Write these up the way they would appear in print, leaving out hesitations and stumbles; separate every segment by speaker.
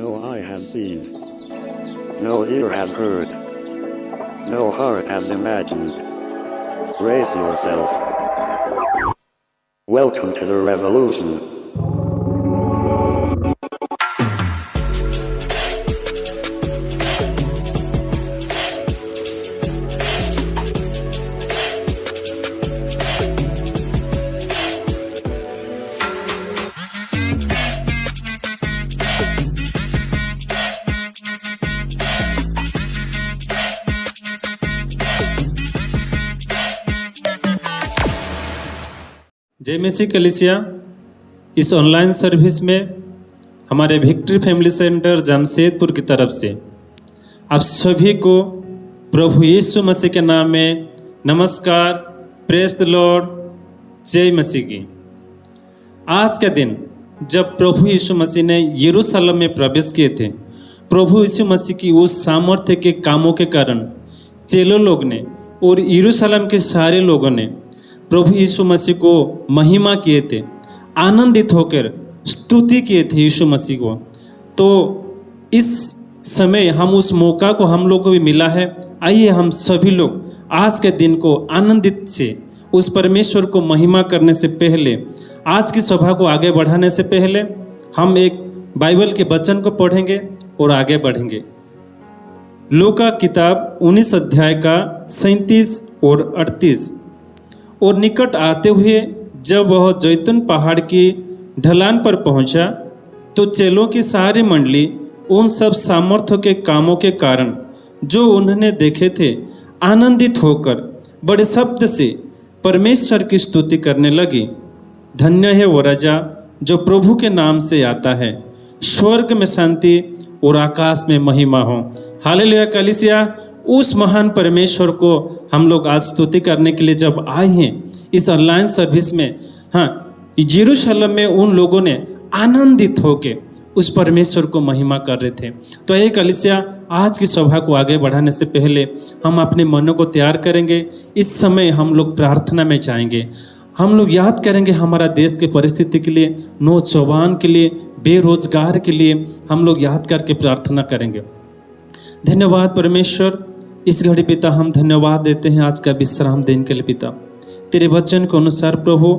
Speaker 1: No eye has seen, no ear has heard, no heart has imagined. Brace yourself. Welcome to the revolution.
Speaker 2: जय मसीह कलीसिया। इस online service में हमारे victory family centre Jamshedpur की तरफ से आप सभी को प्रभु यीशु मसीह के नाम में नमस्कार, प्रेज द लॉर्ड, जय मसीह की। आज के दिन जब प्रभु यीशु मसीह ने यरूशलेम में प्रवेश किए थे, प्रभु यीशु मसीह की उस सामर्थ्य के कामों के कारण चेलों लोग ने और यरूशलेम के सारे लोगों ने प्रभु यीशु मसीह को महिमा किए थे, आनंदित होकर स्तुति किए थे यीशु मसीह को। तो इस समय हम उस मौका को हम लोग को भी मिला है। आइए हम सभी लोग आज के दिन को आनंदित से उस परमेश्वर को महिमा करने से पहले, आज की सभा को आगे बढ़ाने से पहले हम एक बाइबल के वचन को पढ़ेंगे और आगे बढ़ेंगे। लूका किताब 19 अध्याय का 37 और 38। और निकट आते हुए जब वह जैतून पहाड़ की ढलान पर पहुंचा तो चेलों की सारी मंडली उन सब सामर्थ्य के कामों के कारण जो उन्होंने देखे थे आनंदित होकर बड़े शब्द से परमेश्वर की स्तुति करने लगी। धन्य है वो राजा जो प्रभु के नाम से आता है, स्वर्ग में शांति और आकाश में महिमा हो। हालेलुया कलीसिया। उस महान परमेश्वर को हम लोग आज स्तुति करने के लिए जब आए हैं इस ऑनलाइन सर्विस में, यरूशलेम में उन लोगों ने आनंदित होके उस परमेश्वर को महिमा कर रहे थे। तो ये कलीसिया, आज की सभा को आगे बढ़ाने से पहले हम अपने मनों को तैयार करेंगे। इस समय हम लोग प्रार्थना में जाएंगे। हम लोग याद करेंगे हमारा देश की परिस्थिति के लिए, नौजवान के लिए, बेरोजगार के लिए हम लोग याद करके प्रार्थना करेंगे। धन्यवाद परमेश्वर, इस घड़ी पिता हम धन्यवाद देते हैं आज का विश्राम दिन के लिए। पिता तेरे वचन के अनुसार प्रभु,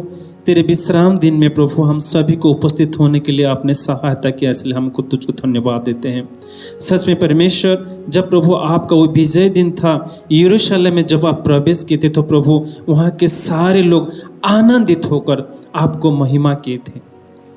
Speaker 2: तेरे विश्राम दिन में प्रभु हम सभी को उपस्थित होने के लिए आपने सहायता किया, इसलिए हमको तुझको धन्यवाद देते हैं। सच में परमेश्वर, जब प्रभु आपका वो विजय दिन था यरूशलेम में, जब आप प्रवेश किए थे तो प्रभु वहाँ के सारे लोग आनंदित होकर आपको महिमा किए थे।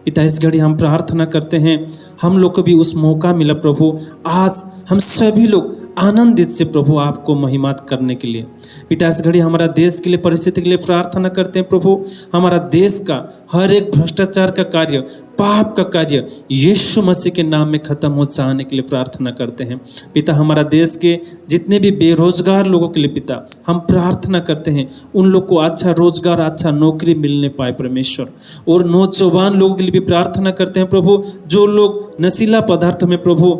Speaker 2: पिता इस घड़ी हम प्रार्थना करते हैं हम लोग को भी उस मौका मिला प्रभु, आज हम सभी लोग आनंदित से प्रभु आपको महिमा करने के लिए। पिता इस घड़ी हमारा देश के लिए, परिस्थिति के लिए प्रार्थना करते हैं प्रभु। हमारा देश का हर एक भ्रष्टाचार का कार्य, पाप का कार्य यीशु मसीह के नाम में खत्म हो जाने के लिए प्रार्थना करते हैं। पिता हमारा देश के जितने भी बेरोजगार लोगों के लिए पिता हम प्रार्थना करते हैं उन लोग को अच्छा रोजगार, अच्छा नौकरी मिलने पाए परमेश्वर। और नौजवान लोगों के लिए भी प्रार्थना करते हैं प्रभु, जो लोग नशीला पदार्थ में प्रभु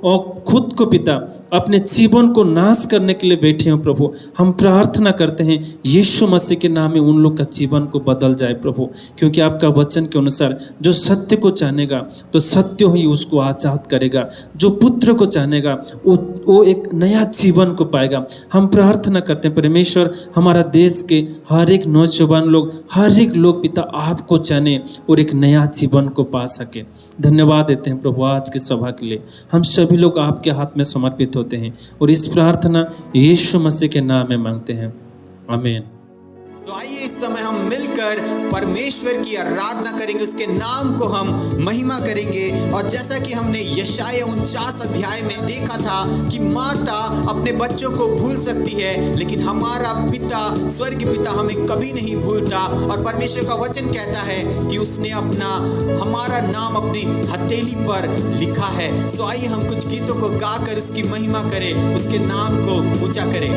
Speaker 2: और खुद को पिता अपने जीवन को नाश करने के लिए बैठे हो प्रभु, हम प्रार्थना करते हैं यीशु मसीह के नाम में उन लोग का जीवन को बदल जाए प्रभु। क्योंकि आपका वचन के अनुसार जो सत्य को जानेगा तो सत्य ही उसको आजाद करेगा, जो पुत्र को जानेगा वो एक नया जीवन को पाएगा। हम प्रार्थना करते हैं परमेश्वर, हमारा देश के हर एक नौजवान लोग, हर एक लोग पिता आपको जाने और एक नया जीवन को पा सके। धन्यवाद देते हैं प्रभु आज की सभा के लिए। हम सभी लोग आपके हाथ में समर्पित होते हैं और इस प्रार्थना यीशु मसीह के नाम में मांगते हैं, आमीन।
Speaker 3: तो आइए इस समय हम मिलकर परमेश्वर की आराधना करेंगे, उसके नाम को हम महिमा करेंगे। और जैसा कि हमने यशाया 49 अध्याय में देखा था कि माता अपने बच्चों को भूल सकती है, लेकिन हमारा पिता, स्वर्ग पिता हमें कभी नहीं भूलता। और परमेश्वर का वचन कहता है कि उसने हमारा नाम अपनी हथेली पर लिखा है। सो आइए हम कुछ गीतों को गाकर उसकी महिमा करें, उसके नाम को ऊंचा करें।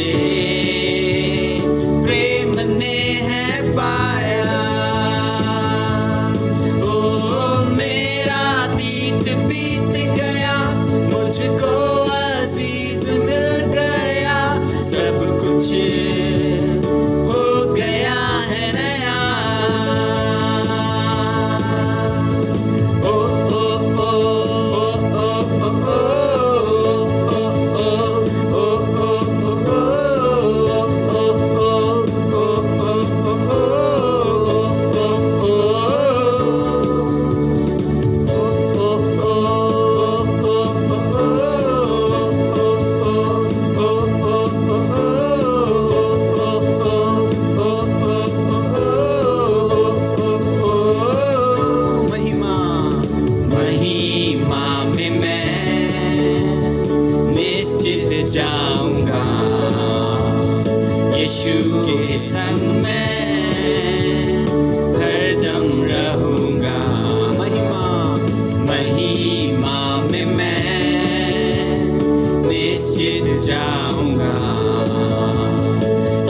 Speaker 3: मुझे प्रेम ने है पाया। ओ मेरा अतीत बीत गया, मुझको अजीज मिल गया, सब कुछ हो गया है नया। ओ ओ ओ ओ ओ ओ जाऊंगा यीशु के संग में हरदम रहूंगा। महिमा में मैं निश्चित जाऊंगा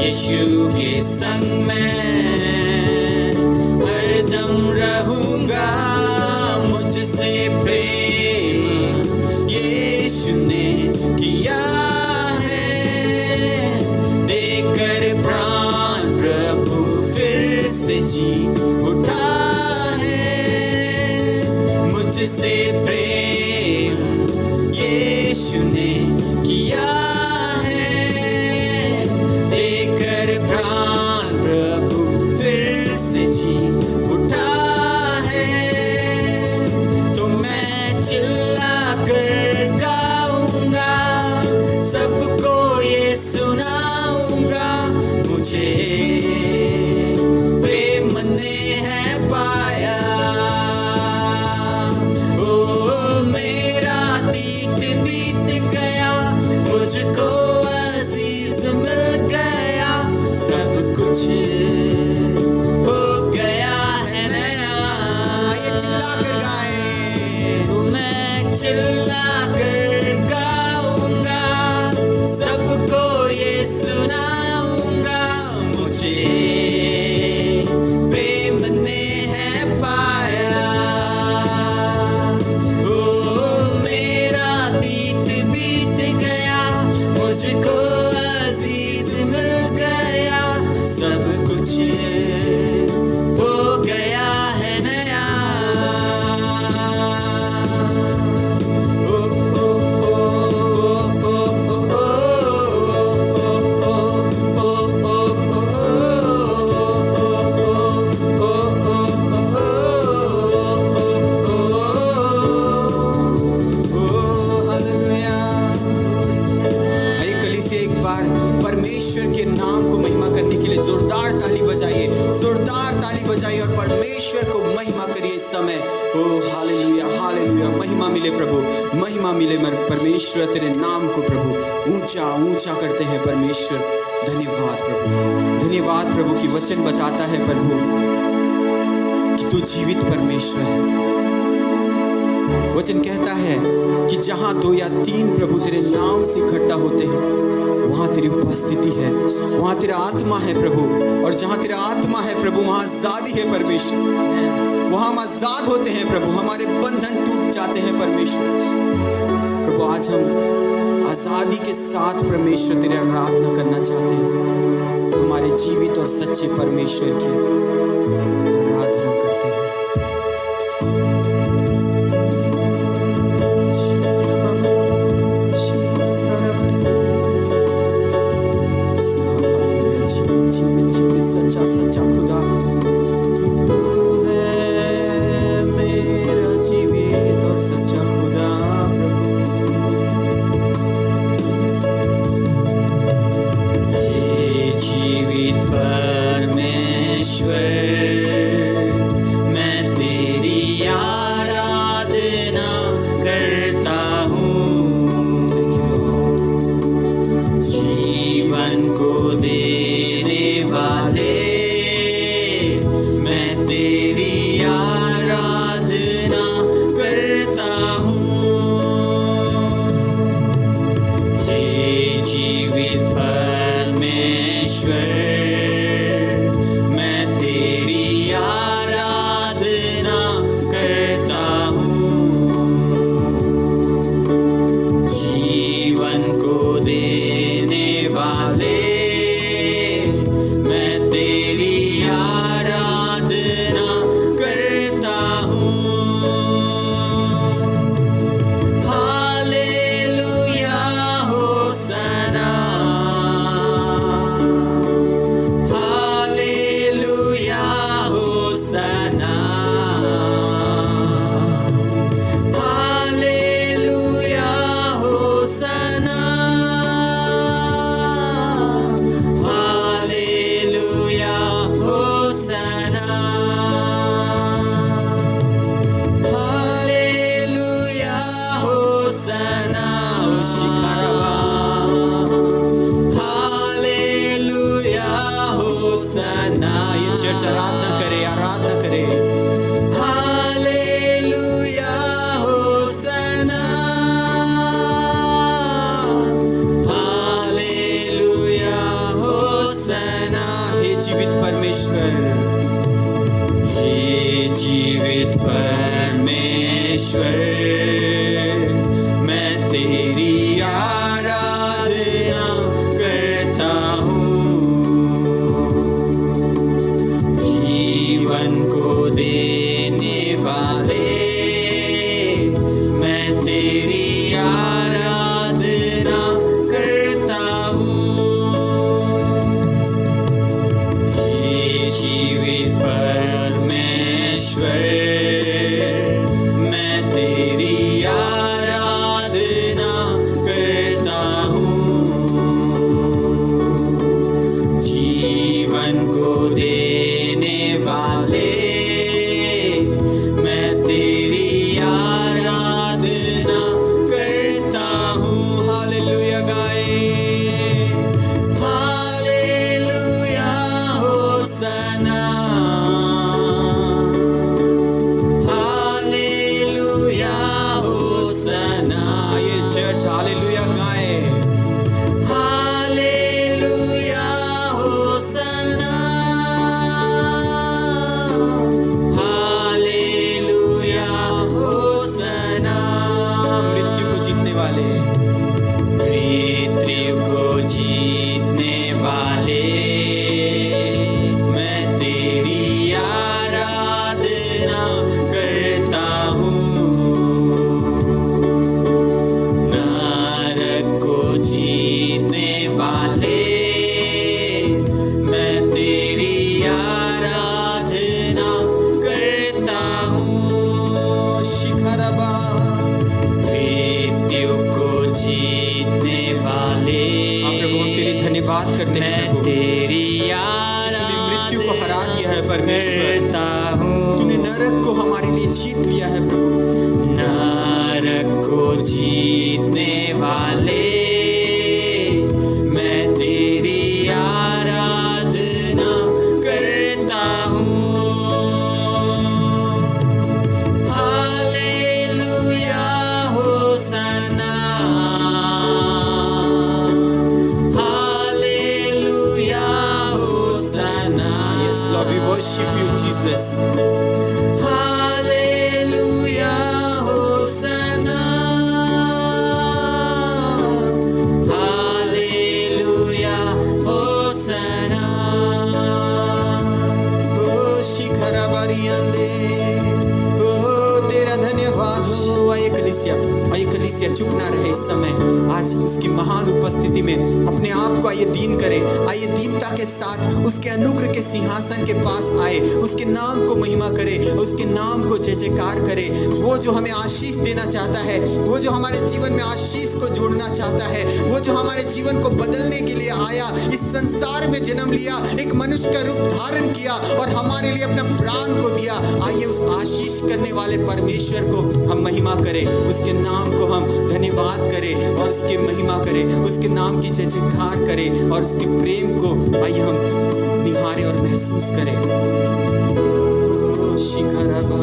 Speaker 3: यीशु के संग में हरदम रहूंगा। मुझसे प्रेम यीशु ने किया प्राण, प्रभु फिर से जी उठा है। मुझसे प्रेम यीशु ने किया है, देकर प्राण प्रभु फिर से जी उठा है। तो मैं चिल्ला कर गाऊंगा, सबको ये सुनाऊंगा, मुझे प्रेम ने है पाया। ओ मेरा अतीत बीत गया, मुझको अजीज मिल गया, सब कुछ हो गया है नया। ये चिल्ला कर गाएं, तो मैं चिल्ला कर गाऊंगा, सबको ये सुनाऊंगा, मुझे प्रेम ने है पाया। ओ मेरा अतीत बीत गया, मुझको अजीज मिल गया, सब कुछ हो गया है नया। परमेश्वर के नाम को महिमा करने के लिए जोरदार ताली बजाइए, जोरदार ताली बजाइए और परमेश्वर को महिमा करिए इस समय। ओ हालेलुया, हालेलुया, महिमा मिले प्रभु, महिमा मिले परमेश्वर, तेरे नाम को प्रभु ऊंचा ऊंचा करते हैं परमेश्वर। धन्यवाद प्रभु, धन्यवाद प्रभु की वचन बताता है प्रभु कि तू जीवित परमेश्वर है। वचन कहता है कि जहां 2 या 3 प्रभु तेरे नाम से इकट्ठा होते हैं, वहां तेरी उपस्थिति है, वहां तेरा आत्मा है प्रभु। और जहां तेरा आत्मा है प्रभु, वहां आजादी है परमेश्वर। वहां हम आजाद होते हैं प्रभु, हमारे बंधन टूट जाते हैं परमेश्वर। प्रभु आज हम आजादी के साथ परमेश्वर तेरी आराधना करना चाहते हैं, हमारे जीवित और सच्चे परमेश्वर की आराधना करते हैं। सच्चा सच्चा खुदा तू है, मेरा जीवित और सच्चा खुदा प्रभु। हे जीवित परमेश्वर, देने वाले मैं तेरी आराधना करता हूँ। हालेलुया होसना, हालेलुया होसना, हालेलुया होसना, हालेलुया होसना, हालेलुया होसना, ओ शिखरवा, हालेलुया होसना। ये चर्च आराधना करे, आराधना करे। हालेलुया होसना, हालेलुया होसना। हे जीवित परमेश्वर, हे जीवित परमेश्वर, मैं तेरी आराधना करता हूँ। जीवन को देने वाले मैं तेरी आराधना करता हूँ। हे जीवित परमेश्वर, मैं तेरी आराधना करता हूँ। जीवन को देने वाले मैं तेरी आराधना करता हूँ। हालेलुया गाए, हालेलुया होसना, हालेलुया होसना। ये चर्च हालेलुया गाए। हालेलुया होसना, हालेलुया होसना। मृत्यु को जीतने वाले, मृत्यु को जीतने वाले मैं तेरी आराधना करता हूँ। नरक को जीतने वाले मैं तेरी आराधना करता हूँ। शिखरबा, मृत्यु को जीतने वाले प्रभु, हम तेरी धन्यवाद करते हैं प्रभु। तेरी तूने मृत्यु को हरा दिया है परमेश्वर, तूने नरक को हमारे लिए जीत लिया है प्रभु। नरक को जीतने वाले मैं तेरी आराधना करता हूँ। हालेलुया होसना, हालेलुया होसना। Yes Lord, we worship you Jesus. हालेलुया होसना, हालेलुया होसना। ओ शिखरबरियंदे, ओ तेरा धन्यवाद हो। आइए कलीसिया, आइए कलीसिया चुप ना रहे इस समय। आज उसकी महान उपस्थिति में अपने आप को आइए दीन करें। आइए दीनता के साथ उसके अनुग्रह के सिंहासन के पास आए, उसके नाम को महिमा करे, उसके नाम को जय जयकार करे। वो जो हमें आशीष देना चाहता है, वो जो हमारे जीवन में आशीष को जोड़ना चाहता है, वो जो हमारे जीवन को बदलने के लिए आया, इस संसार में जन्म लिया, एक मनुष्य का रूप धारण किया और हमारे लिए अपना प्राण को दिया। आइए उस आशीष करने वाले परमेश्वर को हम महिमा करें, उसके नाम को हम धन्यवाद करें और उसकी महिमा करें, उसके नाम की जय जयकार करें और उसके प्रेम को आइए हम निहारें और महसूस करें। ओ शिखरबा,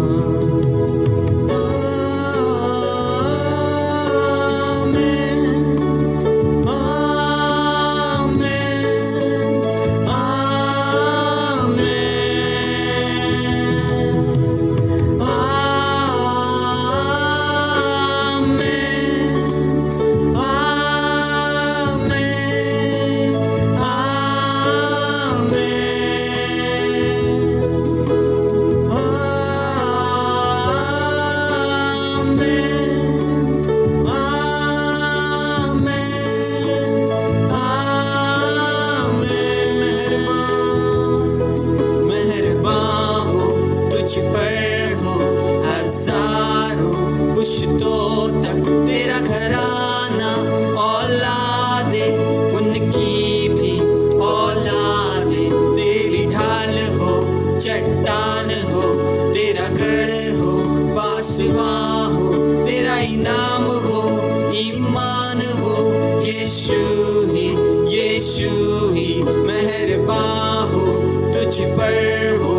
Speaker 3: यीशु ही मेहरबान हो, तुझ पर हो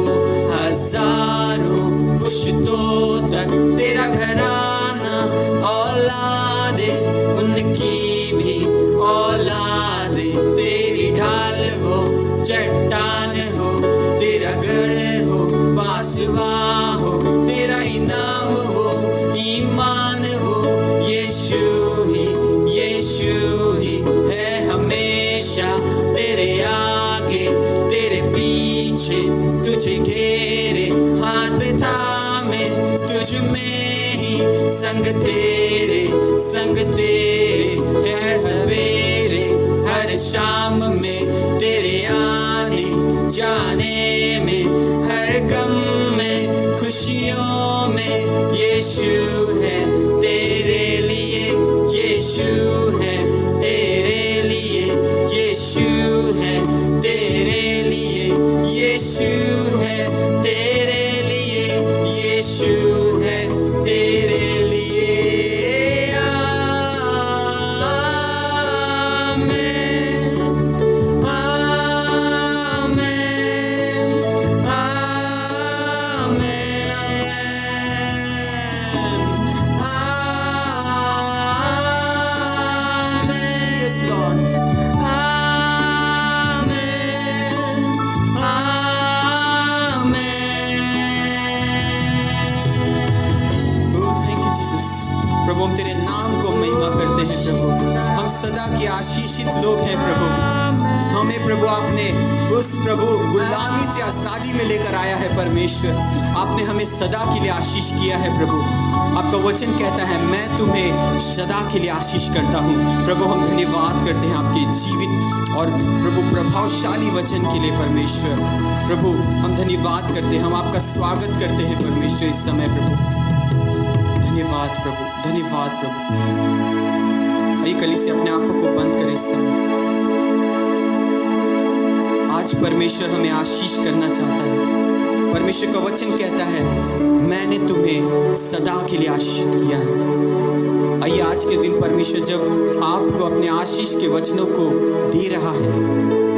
Speaker 3: हजारों पुश्तों तक तेरा घराना। औलादे उनकी भी औलादे तेरी ढाल हो, चट्टान हो तेरा गढ़ हो, पासवा हो तेरा इनाम हो, ईमान हो। यीशु ही है हमेशा तेरे आगे तेरे पीछे, तुझे घेरे हाथ थामे, तुझ में ही संग तेरे है सवेरे हर शाम में, तेरे आने जाने में, हर गम में खुशियों में। यीशु है तेरे लिए, यीशु है तेरे लिए, यीशु है तेरे लिए, यीशु है तेरे लिए, यीशु है तेरे लिए। प्रभु हम तेरे नाम को महिमा करते हैं प्रभु, हम सदा के आशीषित लोग हैं प्रभु। हमें प्रभु आपने उस प्रभु गुलामी से आज़ादी में लेकर आया है परमेश्वर, आपने हमें सदा के लिए आशीष किया है प्रभु। आपका वचन कहता है मैं तुम्हें सदा के लिए आशीष करता हूँ। प्रभु हम धन्यवाद करते हैं आपके जीवित और प्रभु प्रभावशाली वचन के लिए परमेश्वर। प्रभु हम धन्यवाद करते हैं, हम आपका स्वागत करते हैं परमेश्वर इस समय प्रभु। धन्यवाद प्रभु, धन्यवाद प्रभु। आइए कलीसिया अपने आंखों को बंद करें इस समय। आज परमेश्वर हमें आशीष करना चाहता है। परमेश्वर का वचन कहता है मैंने तुम्हें सदा के लिए आशीषित किया है। आइए आज के दिन परमेश्वर जब आपको अपने आशीष के वचनों को दे रहा है,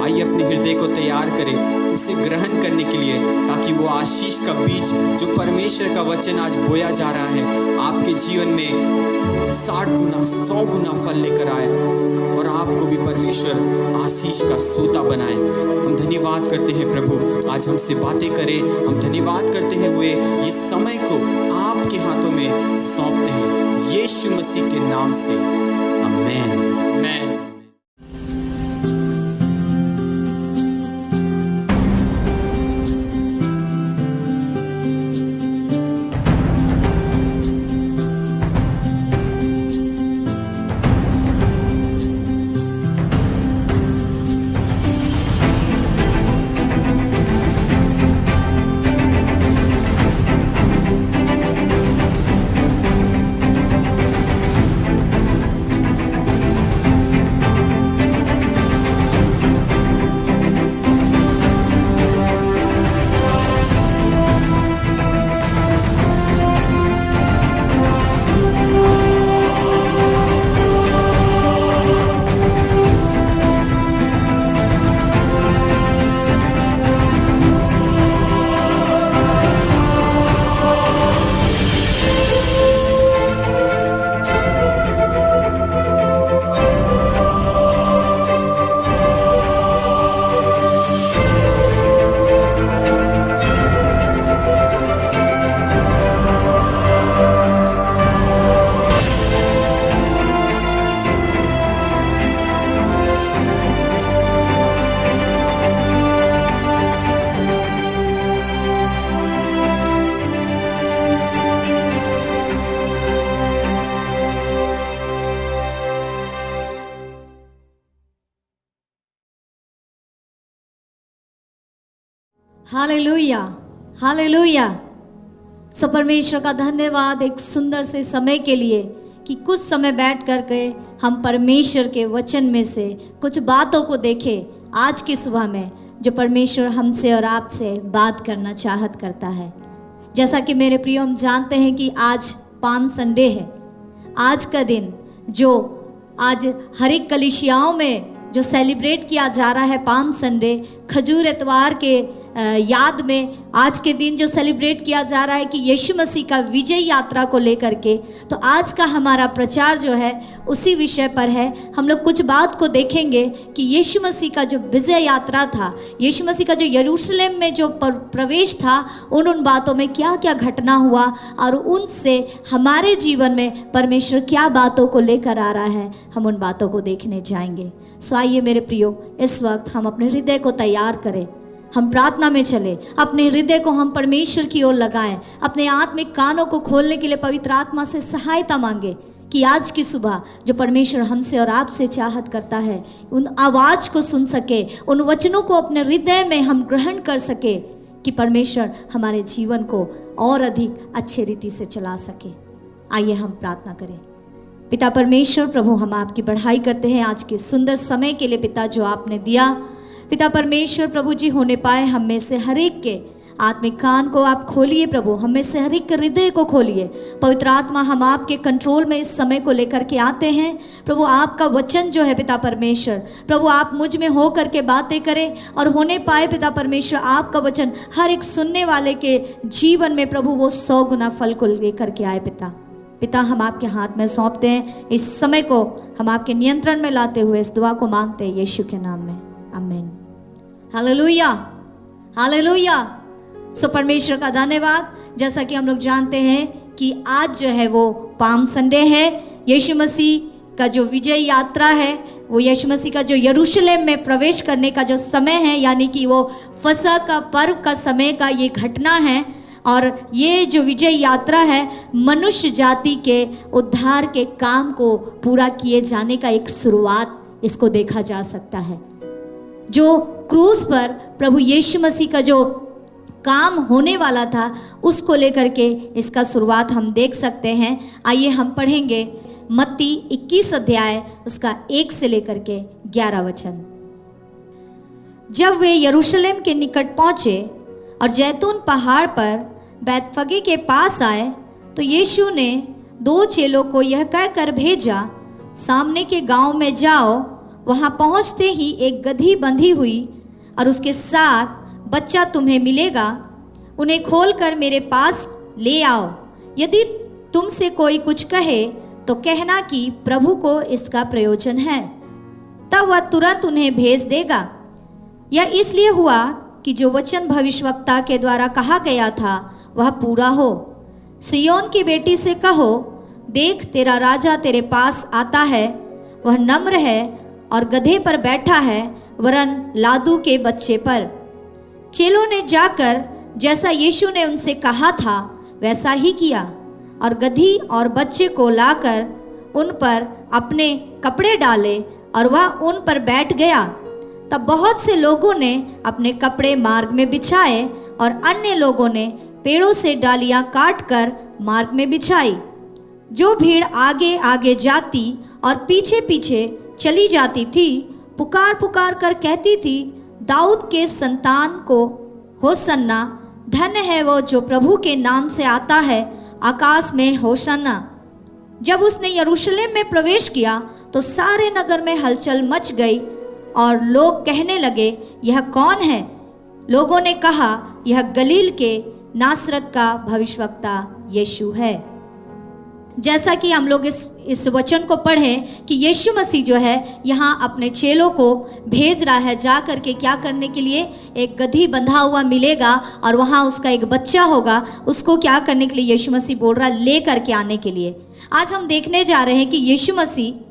Speaker 3: आइए अपने हृदय को तैयार करें उसे ग्रहण करने के लिए, ताकि वो आशीष का बीज जो परमेश्वर का वचन आज बोया जा रहा है आपके जीवन में 60 गुना 100 गुना फल लेकर आए और आपको भी परमेश्वर आशीष का सोता बनाए। हम धन्यवाद करते हैं प्रभु, आज हमसे बातें करें। हम धन्यवाद करते हुए ये समय को आपके हाथों में सौंपते हैं यीशु मसीह के नाम से, आमीन। आमीन।
Speaker 4: Hallelujah, hallelujah. सो परमेश्वर का धन्यवाद एक सुंदर से समय के लिए कि कुछ समय बैठ कर के हम परमेश्वर के वचन में से कुछ बातों को देखें आज की सुबह में, जो परमेश्वर हमसे और आपसे बात करना चाहत करता है। जैसा कि मेरे प्रियो हम जानते हैं कि आज पाम संडे है। आज का दिन जो आज हर एक कलीसियाओं में जो सेलिब्रेट किया जा रहा है पाम संडे, खजूर एतवार के याद में आज के दिन जो सेलिब्रेट किया जा रहा है कि यीशु मसीह का विजय यात्रा को लेकर के, तो आज का हमारा प्रचार जो है उसी विषय पर है। हम लोग कुछ बात को देखेंगे कि यीशु मसीह का जो विजय यात्रा था, यीशु मसीह का जो यरूशलेम में जो प्रवेश था, उन बातों में क्या क्या घटना हुआ और उनसे हमारे जीवन में परमेश्वर क्या बातों को लेकर आ रहा है, हम उन बातों को देखने जाएंगे। सो आइए मेरे प्रियो, इस वक्त हम अपने हृदय को तैयार करें, हम प्रार्थना में चले, अपने हृदय को हम परमेश्वर की ओर लगाएं, अपने आत्मिक कानों को खोलने के लिए पवित्र आत्मा से सहायता मांगे कि आज की सुबह जो परमेश्वर हमसे और आपसे चाहत करता है, उन आवाज़ को सुन सके, उन वचनों को अपने हृदय में हम ग्रहण कर सके कि परमेश्वर हमारे जीवन को और अधिक अच्छे रीति से चला सके। आइए हम प्रार्थना करें। पिता परमेश्वर, प्रभु हम आपकी बढ़ाई करते हैं आज के सुंदर समय के लिए पिता जो आपने दिया। पिता परमेश्वर प्रभु जी, होने पाए हम में से हर एक के आत्मिक कान को आप खोलिए प्रभु, हम में से हर एक के हृदय को खोलिए। पवित्र आत्मा, हम आपके कंट्रोल में इस समय को लेकर के आते हैं प्रभु। आपका वचन जो है पिता परमेश्वर प्रभु, आप मुझ में हो करके बातें करें और होने पाए पिता परमेश्वर आपका वचन हर एक सुनने वाले के जीवन में प्रभु वो 100 गुना फल को लेकर के आए। पिता हम आपके हाथ में सौंपते हैं, इस समय को हम आपके नियंत्रण में लाते हुए इस दुआ को मांगते हैं यीशु के नाम में, आमीन। Hallelujah, hallelujah. सो परमेश्वर का धन्यवाद। जैसा कि हम लोग जानते हैं कि आज जो है वो पाम संडे है, यीशु मसीह का जो विजय यात्रा है, वो यीशु मसीह का जो यरूशलेम में प्रवेश करने का जो समय है, यानी कि वो फसह का पर्व का समय का ये घटना है। और ये जो विजय यात्रा है मनुष्य जाति के उद्धार के काम को पूरा किए जाने का एक शुरुआत इसको देखा जा सकता है। जो क्रूस पर प्रभु यीशु मसीह का जो काम होने वाला था उसको लेकर के इसका शुरुआत हम देख सकते हैं। आइए हम पढ़ेंगे मत्ती 21 अध्याय उसका 1 से लेकर के 11 वचन। जब वे यरूशलेम के निकट पहुँचे और जैतून पहाड़ पर बैतफगे के पास आए तो यीशु ने 2 चेलों को यह कहकर भेजा, सामने के गांव में जाओ, वहां पहुंचते ही एक गदही बंधी हुई और उसके साथ बच्चा तुम्हें मिलेगा, उन्हें खोलकर मेरे पास ले आओ। यदि तुमसे कोई कुछ कहे तो कहना कि प्रभु को इसका प्रयोजन है, तब वह तुरंत उन्हें भेज देगा। यह इसलिए हुआ कि जो वचन भविष्यवक्ता के द्वारा कहा गया था वह पूरा हो। सिय्योन की बेटी से कहो, देख तेरा राजा तेरे पास आता है, वह नम्र है और गधे पर बैठा है, वरन लादू के बच्चे पर। चेलों ने जाकर जैसा यीशु ने उनसे कहा था वैसा ही किया और गधी और बच्चे को लाकर उन पर अपने कपड़े डाले और वह उन पर बैठ गया। तब बहुत से लोगों ने अपने कपड़े मार्ग में बिछाए और अन्य लोगों ने पेड़ों से डालियां काटकर मार्ग में बिछाई। जो भीड़ आगे आगे जाती और पीछे पीछे चली जाती थी, पुकार पुकार कर कहती थी, दाऊद के संतान को होसन्ना, धन्य है वो जो प्रभु के नाम से आता है, आकाश में होसन्ना। जब उसने यरूशलेम में प्रवेश किया तो सारे नगर में हलचल मच गई और लोग कहने लगे, यह कौन है? लोगों ने कहा, यह गलील के नासरत का भविष्यवक्ता यीशु है। जैसा कि हम लोग इस वचन को पढ़ें कि यीशु मसीह जो है यहाँ अपने चेलों को भेज रहा है जा करके क्या करने के लिए, एक गधी बंधा हुआ मिलेगा और वहाँ उसका एक बच्चा होगा, उसको क्या करने के लिए यीशु मसीह बोल रहा है, ले करके आने के लिए। आज हम देखने जा रहे हैं कि यीशु मसीह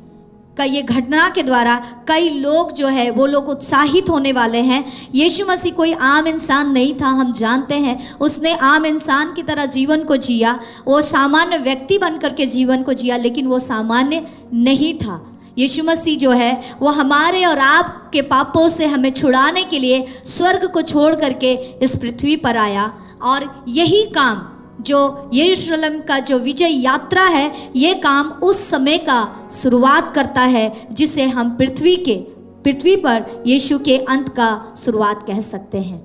Speaker 4: का ये घटना के द्वारा कई लोग जो है वो लोग उत्साहित होने वाले हैं। यीशु मसीह कोई आम इंसान नहीं था, हम जानते हैं। उसने आम इंसान की तरह जीवन को जिया, वो सामान्य व्यक्ति बनकर के जीवन को जिया, लेकिन वो सामान्य नहीं था। यीशु मसीह जो है वो हमारे और आपके पापों से हमें छुड़ाने के लिए स्वर्ग को छोड़ करके इस पृथ्वी पर आया और यही काम जो यरूशलेम का जो विजय यात्रा है, ये काम उस समय का शुरुआत करता है जिसे हम पृथ्वी पर यीशु के अंत का शुरुआत कह सकते हैं।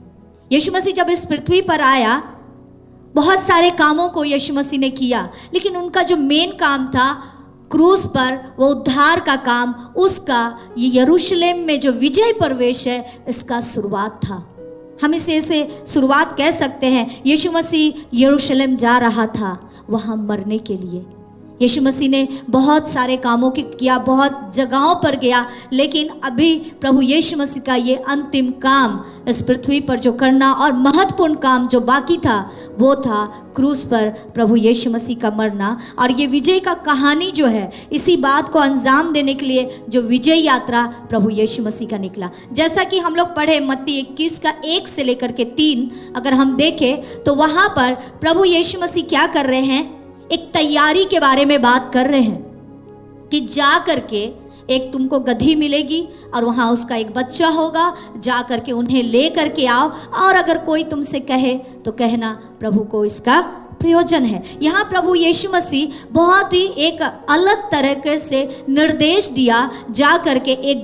Speaker 4: यीशु मसीह जब इस पृथ्वी पर आया, बहुत सारे कामों को यीशु मसीह ने किया, लेकिन उनका जो मेन काम था क्रूस पर वो उद्धार का काम, उसका ये यरूशलेम में जो विजय प्रवेश है, इसका शुरुआत था। हम इसे शुरुआत कह सकते हैं। यीशु मसीह यरूशलेम जा रहा था वहाँ मरने के लिए। यीशु मसीह ने बहुत सारे कामों के किया, बहुत जगहों पर गया, लेकिन अभी प्रभु यीशु मसीह का ये अंतिम काम इस पृथ्वी पर जो करना और महत्वपूर्ण काम जो बाकी था, वो था क्रूस पर प्रभु यीशु मसीह का मरना। और ये विजय का कहानी जो है, इसी बात को अंजाम देने के लिए जो विजय यात्रा प्रभु यीशु मसीह का निकला। जैसा कि हम लोग पढ़े मत्ती 21 का 1 से लेकर के 3, अगर हम देखें तो वहाँ पर प्रभु यीशु मसीह क्या कर रहे हैं, एक तैयारी के बारे में बात कर रहे हैं कि जा करके एक तुमको गधी मिलेगी और वहाँ उसका एक बच्चा होगा, जा करके उन्हें ले करके आओ, और अगर कोई तुमसे कहे तो कहना प्रभु को इसका प्रयोजन है। यहाँ प्रभु यीशु मसीह बहुत ही एक अलग तरीके से निर्देश दिया, जा करके एक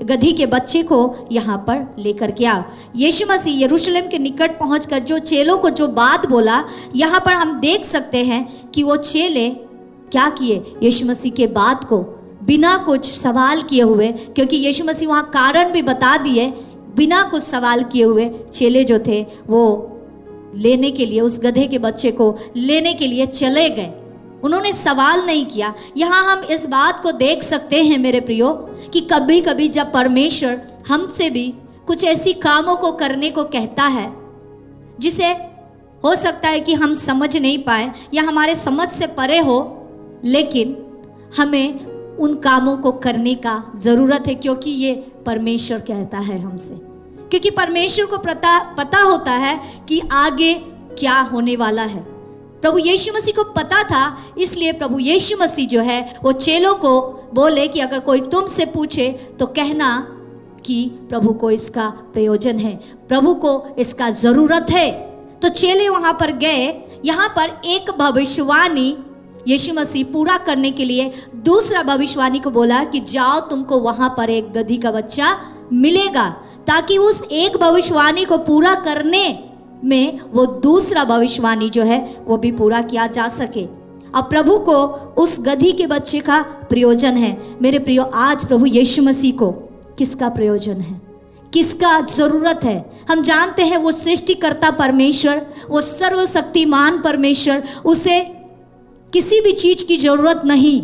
Speaker 4: गधी के बच्चे को यहाँ पर लेकर के आओ। यीशु मसीह यरूशलेम के निकट पहुंचकर जो चेलों को जो बात बोला, यहाँ पर हम देख सकते हैं कि वो चेले क्या किए, यीशु मसीह के बात को बिना कुछ सवाल किए हुए, क्योंकि यीशु मसीह वहाँ कारण भी बता दिए, बिना कुछ सवाल किए हुए चेले जो थे वो लेने के लिए, उस गधे के बच्चे को लेने के लिए चले गए। उन्होंने सवाल नहीं किया। यहाँ हम इस बात को देख सकते हैं मेरे प्रियो कि कभी कभी जब परमेश्वर हमसे भी कुछ ऐसी कामों को करने को कहता है जिसे हो सकता है कि हम समझ नहीं पाए या हमारे समझ से परे हो, लेकिन हमें उन कामों को करने का ज़रूरत है, क्योंकि ये परमेश्वर कहता है हमसे, क्योंकि परमेश्वर को पता होता है कि आगे क्या होने वाला है। प्रभु यीशु मसीह को पता था, इसलिए प्रभु यीशु मसीह जो है वो चेलों को बोले कि अगर कोई तुमसे पूछे तो कहना कि प्रभु को इसका प्रयोजन है, प्रभु को इसका ज़रूरत है। तो चेले वहाँ पर गए। यहाँ पर एक भविष्यवाणी यीशु मसीह पूरा करने के लिए दूसरा भविष्यवाणी को बोला कि जाओ, तुमको वहाँ पर एक गधी का बच्चा मिलेगा, ताकि उस एक भविष्यवाणी को पूरा करने में वो दूसरा भविष्यवाणी जो है वो भी पूरा किया जा सके। अब प्रभु को उस गधी के बच्चे का प्रयोजन है। मेरे प्रियो, आज प्रभु यीशु मसीह को किसका प्रयोजन है, किसका ज़रूरत है? हम जानते हैं वो सृष्टिकर्ता परमेश्वर, वो सर्वशक्तिमान परमेश्वर, उसे किसी भी चीज़ की ज़रूरत नहीं,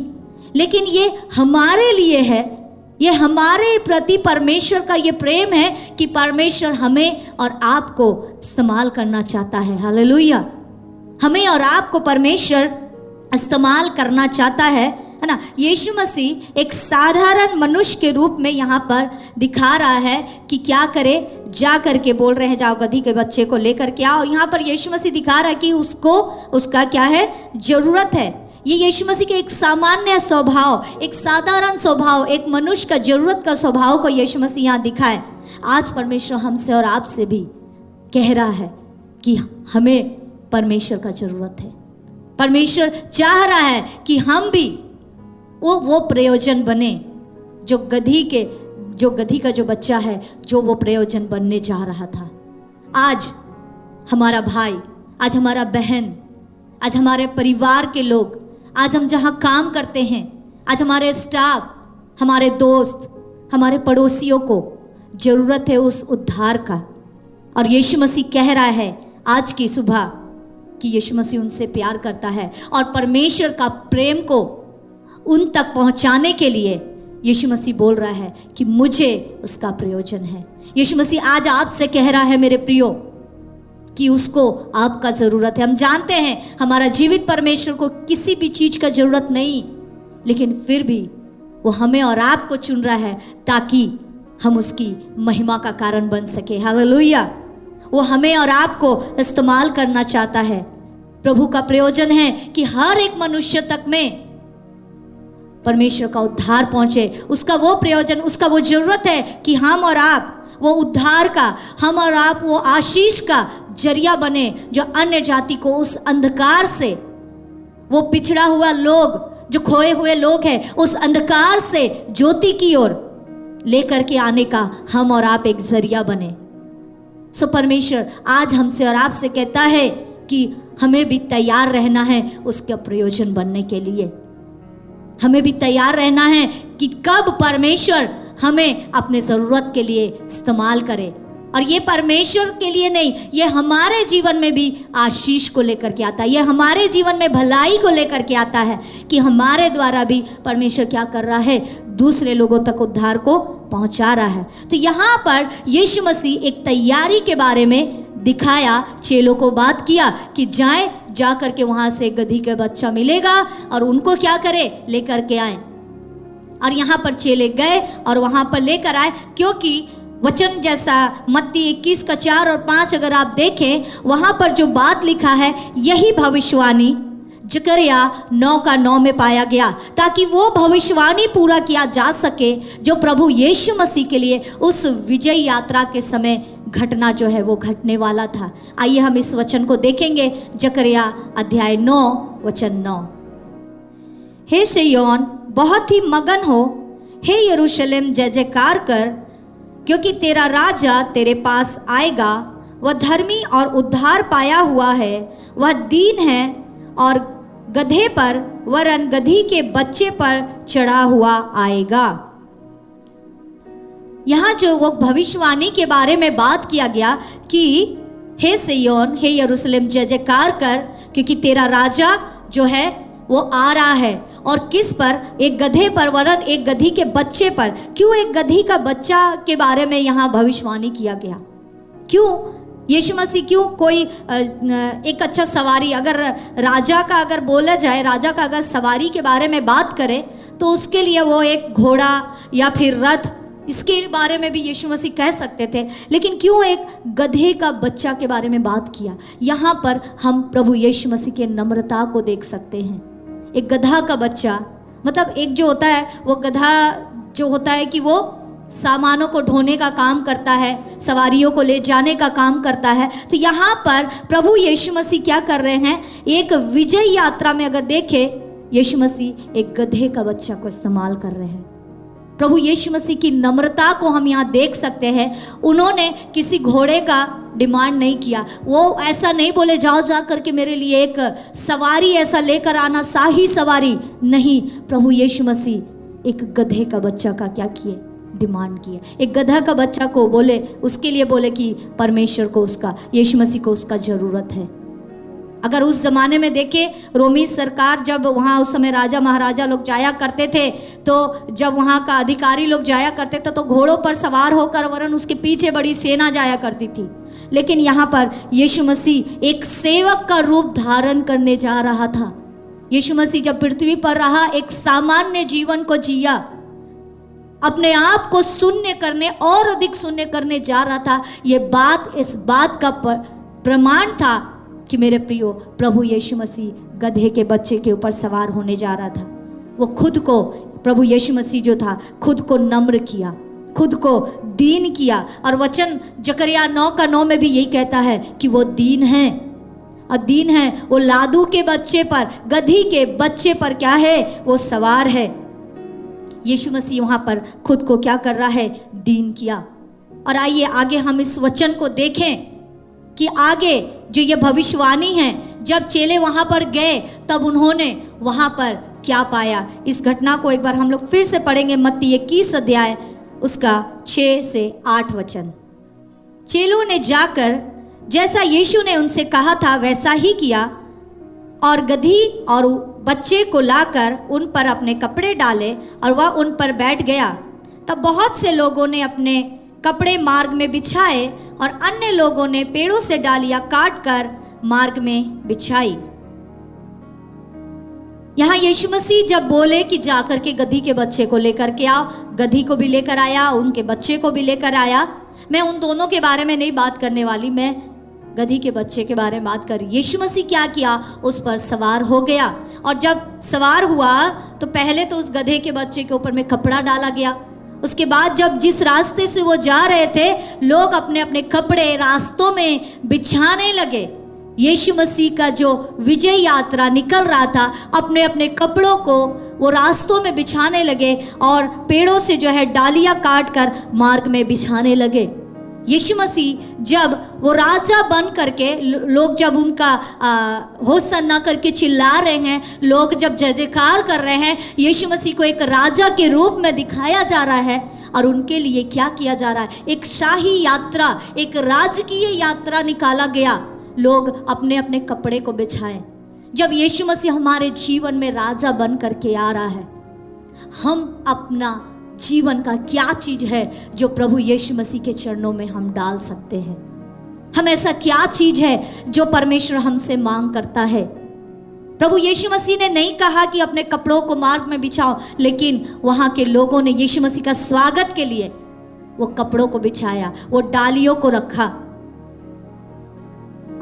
Speaker 4: लेकिन ये हमारे लिए है, ये हमारे प्रति परमेश्वर का ये प्रेम है कि परमेश्वर हमें और आपको इस्तेमाल करना चाहता है। हालेलुया। हमें और आपको परमेश्वर इस्तेमाल करना चाहता है ना। यीशु मसीह एक साधारण मनुष्य के रूप में यहाँ पर दिखा रहा है कि क्या करे, जा करके बोल रहे हैं जाओ गधी के बच्चे को लेकर के आओ। यहाँ पर यीशु मसीह दिखा रहा है कि उसका क्या है, ज़रूरत है। ये यीशु मसीह के एक सामान्य स्वभाव, एक साधारण स्वभाव, एक मनुष्य का ज़रूरत का स्वभाव को यीशु मसीह यहाँ दिखाए। आज परमेश्वर हमसे और आपसे भी कह रहा है कि हमें परमेश्वर का ज़रूरत है। परमेश्वर चाह रहा है कि हम भी वो प्रयोजन बने जो गधी का जो बच्चा है, जो वो प्रयोजन बनने जा रहा था। आज हमारा भाई, आज हमारा बहन, आज हमारे परिवार के लोग, आज हम जहाँ काम करते हैं, आज हमारे स्टाफ, हमारे दोस्त, हमारे पड़ोसियों को ज़रूरत है उस उद्धार का। और यीशु मसीह कह रहा है आज की सुबह कि यीशु मसीह उनसे प्यार करता है और परमेश्वर का प्रेम को उन तक पहुंचाने के लिए यीशु मसीह बोल रहा है कि मुझे उसका प्रयोजन है। यीशु मसीह आज आपसे कह रहा है मेरे प्रियो कि उसको आपका ज़रूरत है। हम जानते हैं हमारा जीवित परमेश्वर को किसी भी चीज़ का ज़रूरत नहीं, लेकिन फिर भी वो हमें और आपको चुन रहा है ताकि हम उसकी महिमा का कारण बन सके। हालेलुया। वो हमें और आपको इस्तेमाल करना चाहता है। प्रभु का प्रयोजन है कि हर एक मनुष्य तक में परमेश्वर का उद्धार पहुंचे। उसका वो प्रयोजन, उसका वो ज़रूरत है कि हम और आप वो उद्धार का, हम और आप वो आशीष का जरिया बने, जो अन्य जाति को उस अंधकार से, वो पिछड़ा हुआ लोग, जो खोए हुए लोग हैं, उस अंधकार से ज्योति की ओर लेकर के आने का हम और आप एक जरिया बने। सो परमेश्वर आज हमसे और आपसे कहता है कि हमें भी तैयार रहना है उसका प्रयोजन बनने के लिए। हमें भी तैयार रहना है कि कब परमेश्वर हमें अपने ज़रूरत के लिए इस्तेमाल करे। और ये परमेश्वर के लिए नहीं, ये हमारे जीवन में भी आशीष को लेकर के आता है, ये हमारे जीवन में भलाई को लेकर के आता है कि हमारे द्वारा भी परमेश्वर क्या कर रहा है, दूसरे लोगों तक उद्धार को पहुंचा रहा है। तो यहाँ पर यीशु मसीह एक तैयारी के बारे में दिखाया, चेलों को बात किया कि जाए, जा करके वहाँ से गधी का बच्चा मिलेगा और उनको क्या करे, लेकर के आए। और यहाँ पर चेले गए और वहाँ पर लेकर आए, क्योंकि वचन जैसा मत्ती 21 का 4 और 5 अगर आप देखें, वहाँ पर जो बात लिखा है यही भविष्यवाणी जकरिया 9 का 9 में पाया गया, ताकि वो भविष्यवाणी पूरा किया जा सके जो प्रभु यीशु मसीह के लिए उस विजय यात्रा के समय घटना जो है वो घटने वाला था। आइए हम इस वचन को देखेंगे, जकरिया अध्याय 9 वचन 9। हे सिय्योन बहुत ही मगन हो, हे यरूशलेम जय जयकार कर, क्योंकि तेरा राजा तेरे पास आएगा, वह धर्मी और उद्धार पाया हुआ है, वह दीन है और गधे पर वरन गधी के बच्चे पर चढ़ा हुआ आएगा। यहाँ जो वो भविष्यवाणी के बारे में बात किया गया कि हे सिय्योन, हे यरूशलेम जय जयकार कर, क्योंकि तेरा राजा जो है वो आ रहा है। और किस पर? एक गधे पर वरन एक गधी के बच्चे पर। क्यों एक गधी का बच्चा के बारे में यहाँ भविष्यवाणी किया गया? क्यों यीशु मसीह, क्यों कोई एक अच्छा सवारी, अगर राजा का अगर बोला जाए, राजा का अगर सवारी के बारे में बात करें तो उसके लिए वो एक घोड़ा या फिर रथ, इसके बारे में भी यीशु मसीह कह सकते थे, लेकिन क्यों एक गधे का बच्चा के बारे में बात किया? यहाँ पर हम प्रभु यीशु मसीह के नम्रता को देख सकते हैं। एक गधा का बच्चा, मतलब एक जो होता है वो गधा जो होता है कि वो सामानों को ढोने का काम करता है, सवारियों को ले जाने का काम करता है। तो यहाँ पर प्रभु यीशु मसीह क्या कर रहे हैं? एक विजय यात्रा में अगर देखें, यीशु मसीह एक गधे का बच्चा को इस्तेमाल कर रहे हैं। प्रभु यीशु मसीह की नम्रता को हम यहाँ देख सकते हैं। उन्होंने किसी घोड़े का डिमांड नहीं किया, वो ऐसा नहीं बोले जाओ जा करके मेरे लिए एक सवारी ऐसा लेकर आना, शाही सवारी नहीं। प्रभु यीशु मसीह एक गधे का बच्चा का क्या किए? डिमांड किए। एक गधा का बच्चा को बोले, उसके लिए बोले कि परमेश्वर को, उसका यीशु मसीह को उसका ज़रूरत है। अगर उस ज़माने में देखें, रोमी सरकार जब वहाँ उस समय राजा महाराजा लोग जाया करते थे, तो जब वहाँ का अधिकारी लोग जाया करते थे तो घोड़ों पर सवार होकर वरन उसके पीछे बड़ी सेना जाया करती थी। लेकिन यहाँ पर यीशु मसीह एक सेवक का रूप धारण करने जा रहा था। यीशु मसीह जब पृथ्वी पर रहा, एक सामान्य जीवन को जिया, अपने आप को शून्य करने और अधिक शून्य करने जा रहा था। ये बात इस बात का प्रमाण था कि मेरे प्रियो, प्रभु यीशु मसीह गधे के बच्चे के ऊपर सवार होने जा रहा था। वो खुद को, प्रभु यीशु मसीह जो था, खुद को नम्र किया, खुद को दीन किया। और वचन जकरिया 9 का 9 में भी यही कहता है कि वो दीन है। और दीन है, वो लादू के बच्चे पर, गधी के बच्चे पर क्या है? वो सवार है। यीशु मसीह वहाँ पर खुद को क्या कर रहा है? दीन किया। और आइए आगे हम इस वचन को देखें कि आगे जो ये भविष्यवाणी है, जब चेले वहाँ पर गए तब उन्होंने वहाँ पर क्या पाया? इस घटना को एक बार हम लोग फिर से पढ़ेंगे। मत्ती 21 अध्याय उसका 6 से 8 वचन। चेलों ने जाकर जैसा यीशु ने उनसे कहा था वैसा ही किया, और गधी और बच्चे को लाकर उन पर अपने कपड़े डाले और वह उन पर बैठ गया। तब बहुत से लोगों ने अपने कपड़े मार्ग में बिछाए और अन्य लोगों ने पेड़ों से डालियां काट कर मार्ग में बिछाई। यहाँ यीशु मसीह जब बोले कि जाकर के गधी के बच्चे को लेकर के आओ, गधी को भी लेकर आया, उनके बच्चे को भी लेकर आया। मैं उन दोनों के बारे में नहीं बात करने वाली, मैं गधी के बच्चे के बारे में बात कर। यीशु मसीह क्या किया? उस पर सवार हो गया। और जब सवार हुआ तो पहले तो उस गधे के बच्चे के ऊपर में कपड़ा डाला गया। उसके बाद जब जिस रास्ते से वो जा रहे थे, लोग अपने अपने कपड़े रास्तों में बिछाने लगे। यीशु मसीह का जो विजय यात्रा निकल रहा था, अपने अपने कपड़ों को वो रास्तों में बिछाने लगे और पेड़ों से जो है डालियां काट कर मार्ग में बिछाने लगे। यीशु मसीह जब वो राजा बन करके लोग जब उनका होसन्ना करके चिल्ला रहे हैं, लोग जब जय जयकार कर रहे हैं, यीशु मसीह को एक राजा के रूप में दिखाया जा रहा है। और उनके लिए क्या किया जा रहा है? एक शाही यात्रा, एक राजकीय यात्रा निकाला गया। लोग अपने अपने कपड़े को बिछाएं। जब यीशु मसीह हमारे जीवन में राजा बन करके आ रहा है, हम अपना जीवन का क्या चीज है जो प्रभु यीशु मसीह के चरणों में हम डाल सकते हैं? हम ऐसा क्या चीज है जो परमेश्वर हमसे मांग करता है? प्रभु यीशु मसीह ने नहीं कहा कि अपने कपड़ों को मार्ग में बिछाओ, लेकिन वहां के लोगों ने यीशु मसीह का स्वागत के लिए वो कपड़ों को बिछाया, वो डालियों को रखा।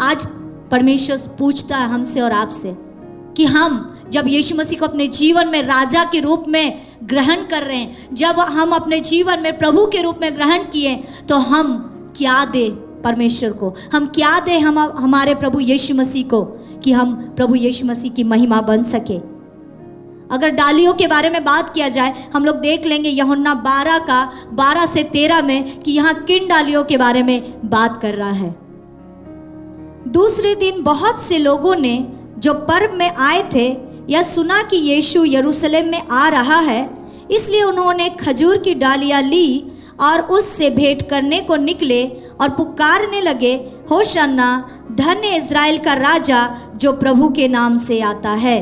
Speaker 4: आज परमेश्वर पूछता है हमसे और आपसे कि हम जब यीशु मसीह को अपने जीवन में राजा के रूप में ग्रहण कर रहे हैं, जब हम अपने जीवन में प्रभु के रूप में ग्रहण किए, तो हम क्या दे परमेश्वर को? हम क्या दे हमारे प्रभु यीशु मसीह को कि हम प्रभु यीशु मसीह की महिमा बन सके? अगर डालियों के बारे में बात किया जाए, हम लोग देख लेंगे यूहन्ना 12 का 12 से 13 में कि यहाँ किन डालियों के बारे में बात कर रहा है। दूसरे दिन बहुत से लोगों ने जो पर्व में आए थे यह सुना कि यीशु यरूशलेम में आ रहा है, इसलिए उन्होंने खजूर की डालियां ली और उससे भेंट करने को निकले और पुकारने लगे, होशन्ना, धन्य इज़राइल का राजा जो प्रभु के नाम से आता है।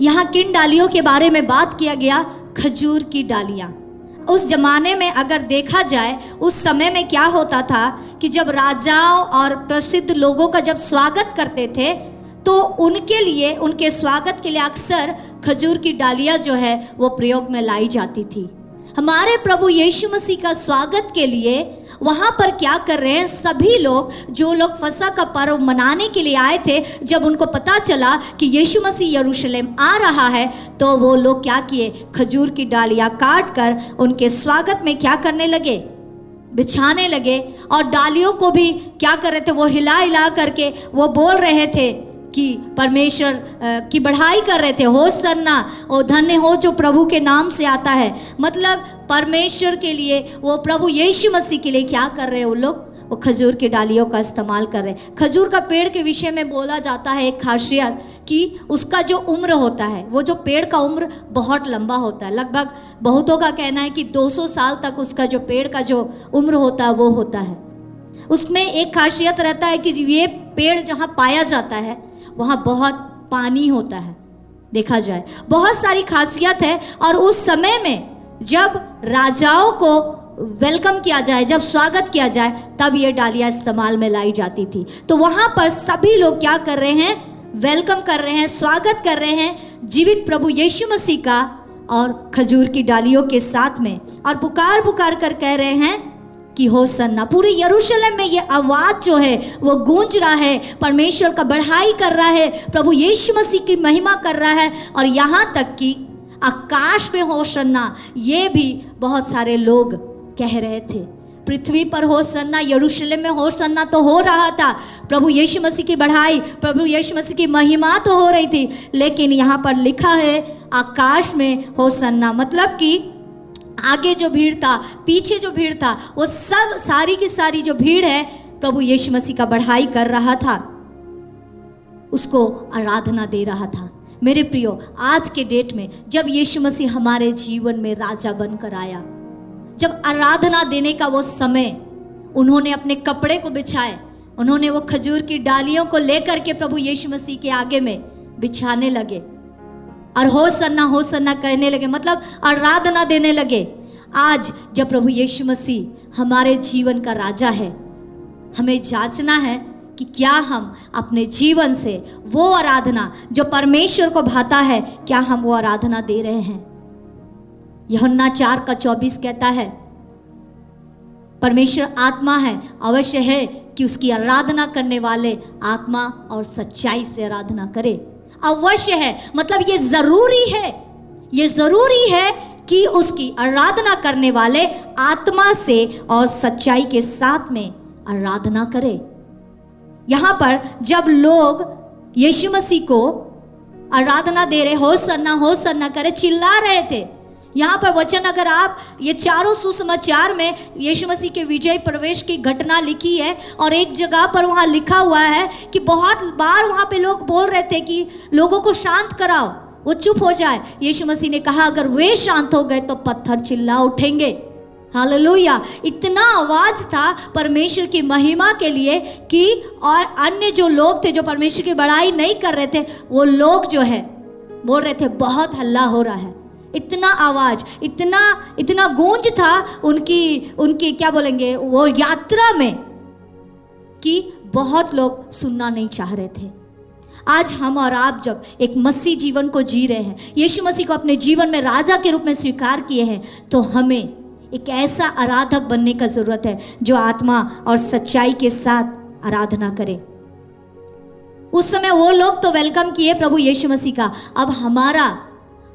Speaker 4: यहाँ किन डालियों के बारे में बात किया गया? खजूर की डालियां। उस जमाने में अगर देखा जाए, उस समय में क्या होता था कि जब राजाओं और प्रसिद्ध लोगों का जब स्वागत करते थे, तो उनके लिए, उनके स्वागत के लिए अक्सर खजूर की डालियां जो है वो प्रयोग में लाई जाती थी। हमारे प्रभु यीशु मसीह का स्वागत के लिए वहाँ पर क्या कर रहे हैं? सभी लोग, जो लोग फसह का पर्व मनाने के लिए आए थे, जब उनको पता चला कि यीशु मसीह यरूशलेम आ रहा है, तो वो लोग क्या किए? खजूर की डालियाँ काट कर उनके स्वागत में क्या करने लगे? बिछाने लगे। और डालियों को भी क्या कर रहे थे? वो हिला हिला करके वो बोल रहे थे कि परमेश्वर की बढ़ाई कर रहे थे, होसन्ना, ओ धन्य हो जो प्रभु के नाम से आता है। मतलब परमेश्वर के लिए, वो प्रभु यीशु मसीह के लिए क्या कर रहे हैं? वो लोग वो खजूर की डालियों का इस्तेमाल कर रहे हैं। खजूर का पेड़ के विषय में बोला जाता है एक खासियत कि उसका जो उम्र होता है, वो जो पेड़ का उम्र बहुत लंबा होता है। लगभग बहुतों का कहना है कि 200 साल तक उसका जो पेड़ का जो उम्र होता है वो होता है। उसमें एक खासियत रहता है कि ये पेड़ जहाँ पाया जाता है वहाँ बहुत पानी होता है। देखा जाए बहुत सारी खासियत है। और उस समय में जब राजाओं को वेलकम किया जाए, जब स्वागत किया जाए, तब ये डालियाँ इस्तेमाल में लाई जाती थी। तो वहाँ पर सभी लोग क्या कर रहे हैं? वेलकम कर रहे हैं, स्वागत कर रहे हैं जीवित प्रभु यीशु मसीह का, और खजूर की डालियों के साथ में, और पुकार पुकार कर कह रहे हैं कि होसन्ना। पूरे यरूशलेम में ये आवाज़ जो है वो गूंज रहा है, परमेश्वर का बढ़ाई कर रहा है, प्रभु यीशु मसीह की महिमा कर रहा है। और यहाँ तक कि आकाश में होसन्ना, ये भी बहुत सारे लोग कह रहे थे। पृथ्वी पर होसन्ना, यरूशलेम में होसन्ना तो हो रहा था, प्रभु यीशु मसीह की बढ़ाई, प्रभु यीशु मसीह की महिमा तो हो रही थी, लेकिन यहाँ पर लिखा है आकाश में होसन्ना। मतलब कि आगे जो भीड़ था, पीछे जो भीड़ था, वो सब सारी की सारी जो भीड़ है प्रभु यीशु मसीह का बढ़ाई कर रहा था, उसको आराधना दे रहा था। मेरे प्रियो, आज के डेट में जब यीशु मसीह हमारे जीवन में राजा बनकर आया, जब आराधना देने का वो समय, उन्होंने अपने कपड़े को बिछाए, उन्होंने वो खजूर की डालियों को लेकर के प्रभु यीशु मसीह के आगे में बिछाने लगे और होसन्ना कहने लगे, मतलब आराधना देने लगे। आज जब प्रभु यीशु मसीह हमारे जीवन का राजा है, हमें जांचना है कि क्या हम अपने जीवन से वो आराधना जो परमेश्वर को भाता है, क्या हम वो आराधना दे रहे हैं। यूहन्ना 4:24 कहता है, परमेश्वर आत्मा है, अवश्य है कि उसकी आराधना करने वाले आत्मा और सच्चाई से आराधना करे। अवश्य है मतलब ये जरूरी है, ये जरूरी है कि उसकी आराधना करने वाले आत्मा से और सच्चाई के साथ में आराधना करे। यहाँ पर जब लोग यीशु मसीह को आराधना दे रहे, होसन्ना करे, चिल्ला रहे थे यहाँ पर वचन अगर आप ये चारों सुसमाचार में यीशु मसीह के विजय प्रवेश की घटना लिखी है, और एक जगह पर वहाँ लिखा हुआ है कि बहुत बार वहाँ पे लोग बोल रहे थे कि लोगों को शांत कराओ, वो चुप हो जाए। यीशु मसीह ने कहा अगर वे शांत हो गए तो पत्थर चिल्ला उठेंगे। हालेलुया। इतना आवाज था परमेश्वर की महिमा के लिए कि और अन्य जो लोग थे जो परमेश्वर की बड़ाई नहीं कर रहे थे, वो लोग जो है बोल रहे थे बहुत हल्ला हो रहा है। इतना आवाज, इतना गूंज था उनकी क्या बोलेंगे वो यात्रा में, कि बहुत लोग सुनना नहीं चाह रहे थे। आज हम और आप जब एक मसीह जीवन को जी रहे हैं, यीशु मसीह को अपने जीवन में राजा के रूप में स्वीकार किए हैं, तो हमें एक ऐसा आराधक बनने का जरूरत है जो आत्मा और सच्चाई के साथ आराधना करे। उस समय वो लोग तो वेलकम किए प्रभु यीशु मसीह का,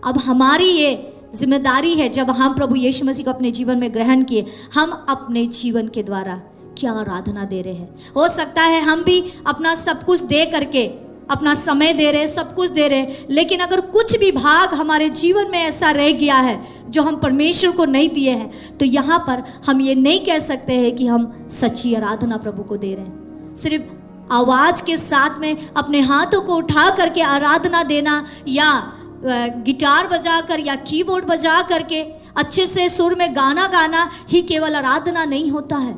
Speaker 4: अब हमारी ये जिम्मेदारी है, जब हम प्रभु यीशु मसीह को अपने जीवन में ग्रहण किए, हम अपने जीवन के द्वारा क्या आराधना दे रहे हैं। हो सकता है हम भी अपना सब कुछ दे करके, अपना समय दे रहे, सब कुछ दे रहे, लेकिन अगर कुछ भी भाग हमारे जीवन में ऐसा रह गया है जो हम परमेश्वर को नहीं दिए हैं, तो यहाँ पर हम ये नहीं कह सकते हैं कि हम सच्ची आराधना प्रभु को दे रहे हैं। सिर्फ आवाज के साथ में अपने हाथों को उठा करके आराधना देना, या गिटार बजा कर या कीबोर्ड बजा करके अच्छे से सुर में गाना गाना ही केवल आराधना नहीं होता है।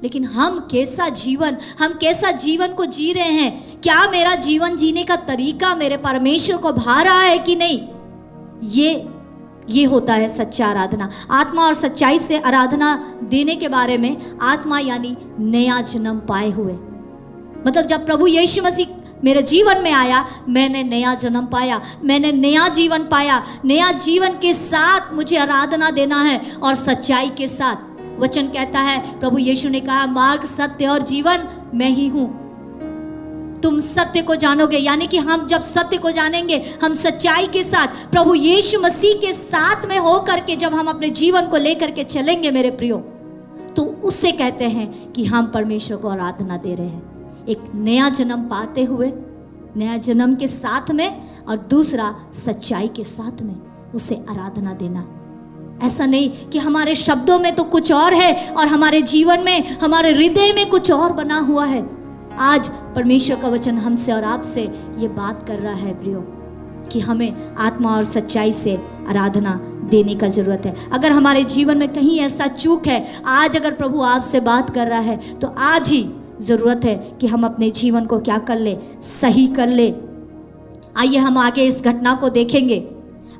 Speaker 4: लेकिन हम कैसा जीवन को जी रहे हैं, क्या मेरा जीवन जीने का तरीका मेरे परमेश्वर को भा रहा है कि नहीं, ये होता है सच्चा आराधना। आत्मा और सच्चाई से आराधना देने के बारे में, आत्मा यानी नया जन्म पाए हुए, मतलब जब प्रभु यीशु मसीह मेरे जीवन में आया, मैंने नया जन्म पाया, मैंने नया जीवन पाया। नया जीवन के साथ मुझे आराधना देना है और सच्चाई के साथ। वचन कहता है, प्रभु यीशु ने कहा मार्ग, सत्य और जीवन मैं ही हूं, तुम सत्य को जानोगे। यानी कि हम जब सत्य को जानेंगे, हम सच्चाई के साथ प्रभु यीशु मसीह के साथ में हो करके जब हम अपने जीवन को लेकर के चलेंगे मेरे प्रियो, तो उससे कहते हैं कि हम परमेश्वर को आराधना दे रहे हैं। एक नया जन्म पाते हुए, नया जन्म के साथ में, और दूसरा सच्चाई के साथ में उसे आराधना देना। ऐसा नहीं कि हमारे शब्दों में तो कुछ और है और हमारे जीवन में, हमारे हृदय में कुछ और बना हुआ है। आज परमेश्वर का वचन हमसे और आपसे ये बात कर रहा है प्रियो, कि हमें आत्मा और सच्चाई से आराधना देने का जरूरत है। अगर हमारे जीवन में कहीं ऐसा चूक है, आज अगर प्रभु आपसे बात कर रहा है, तो आज ही जरूरत है कि हम अपने जीवन को क्या कर ले, सही कर ले। आइए हम आगे इस घटना को देखेंगे।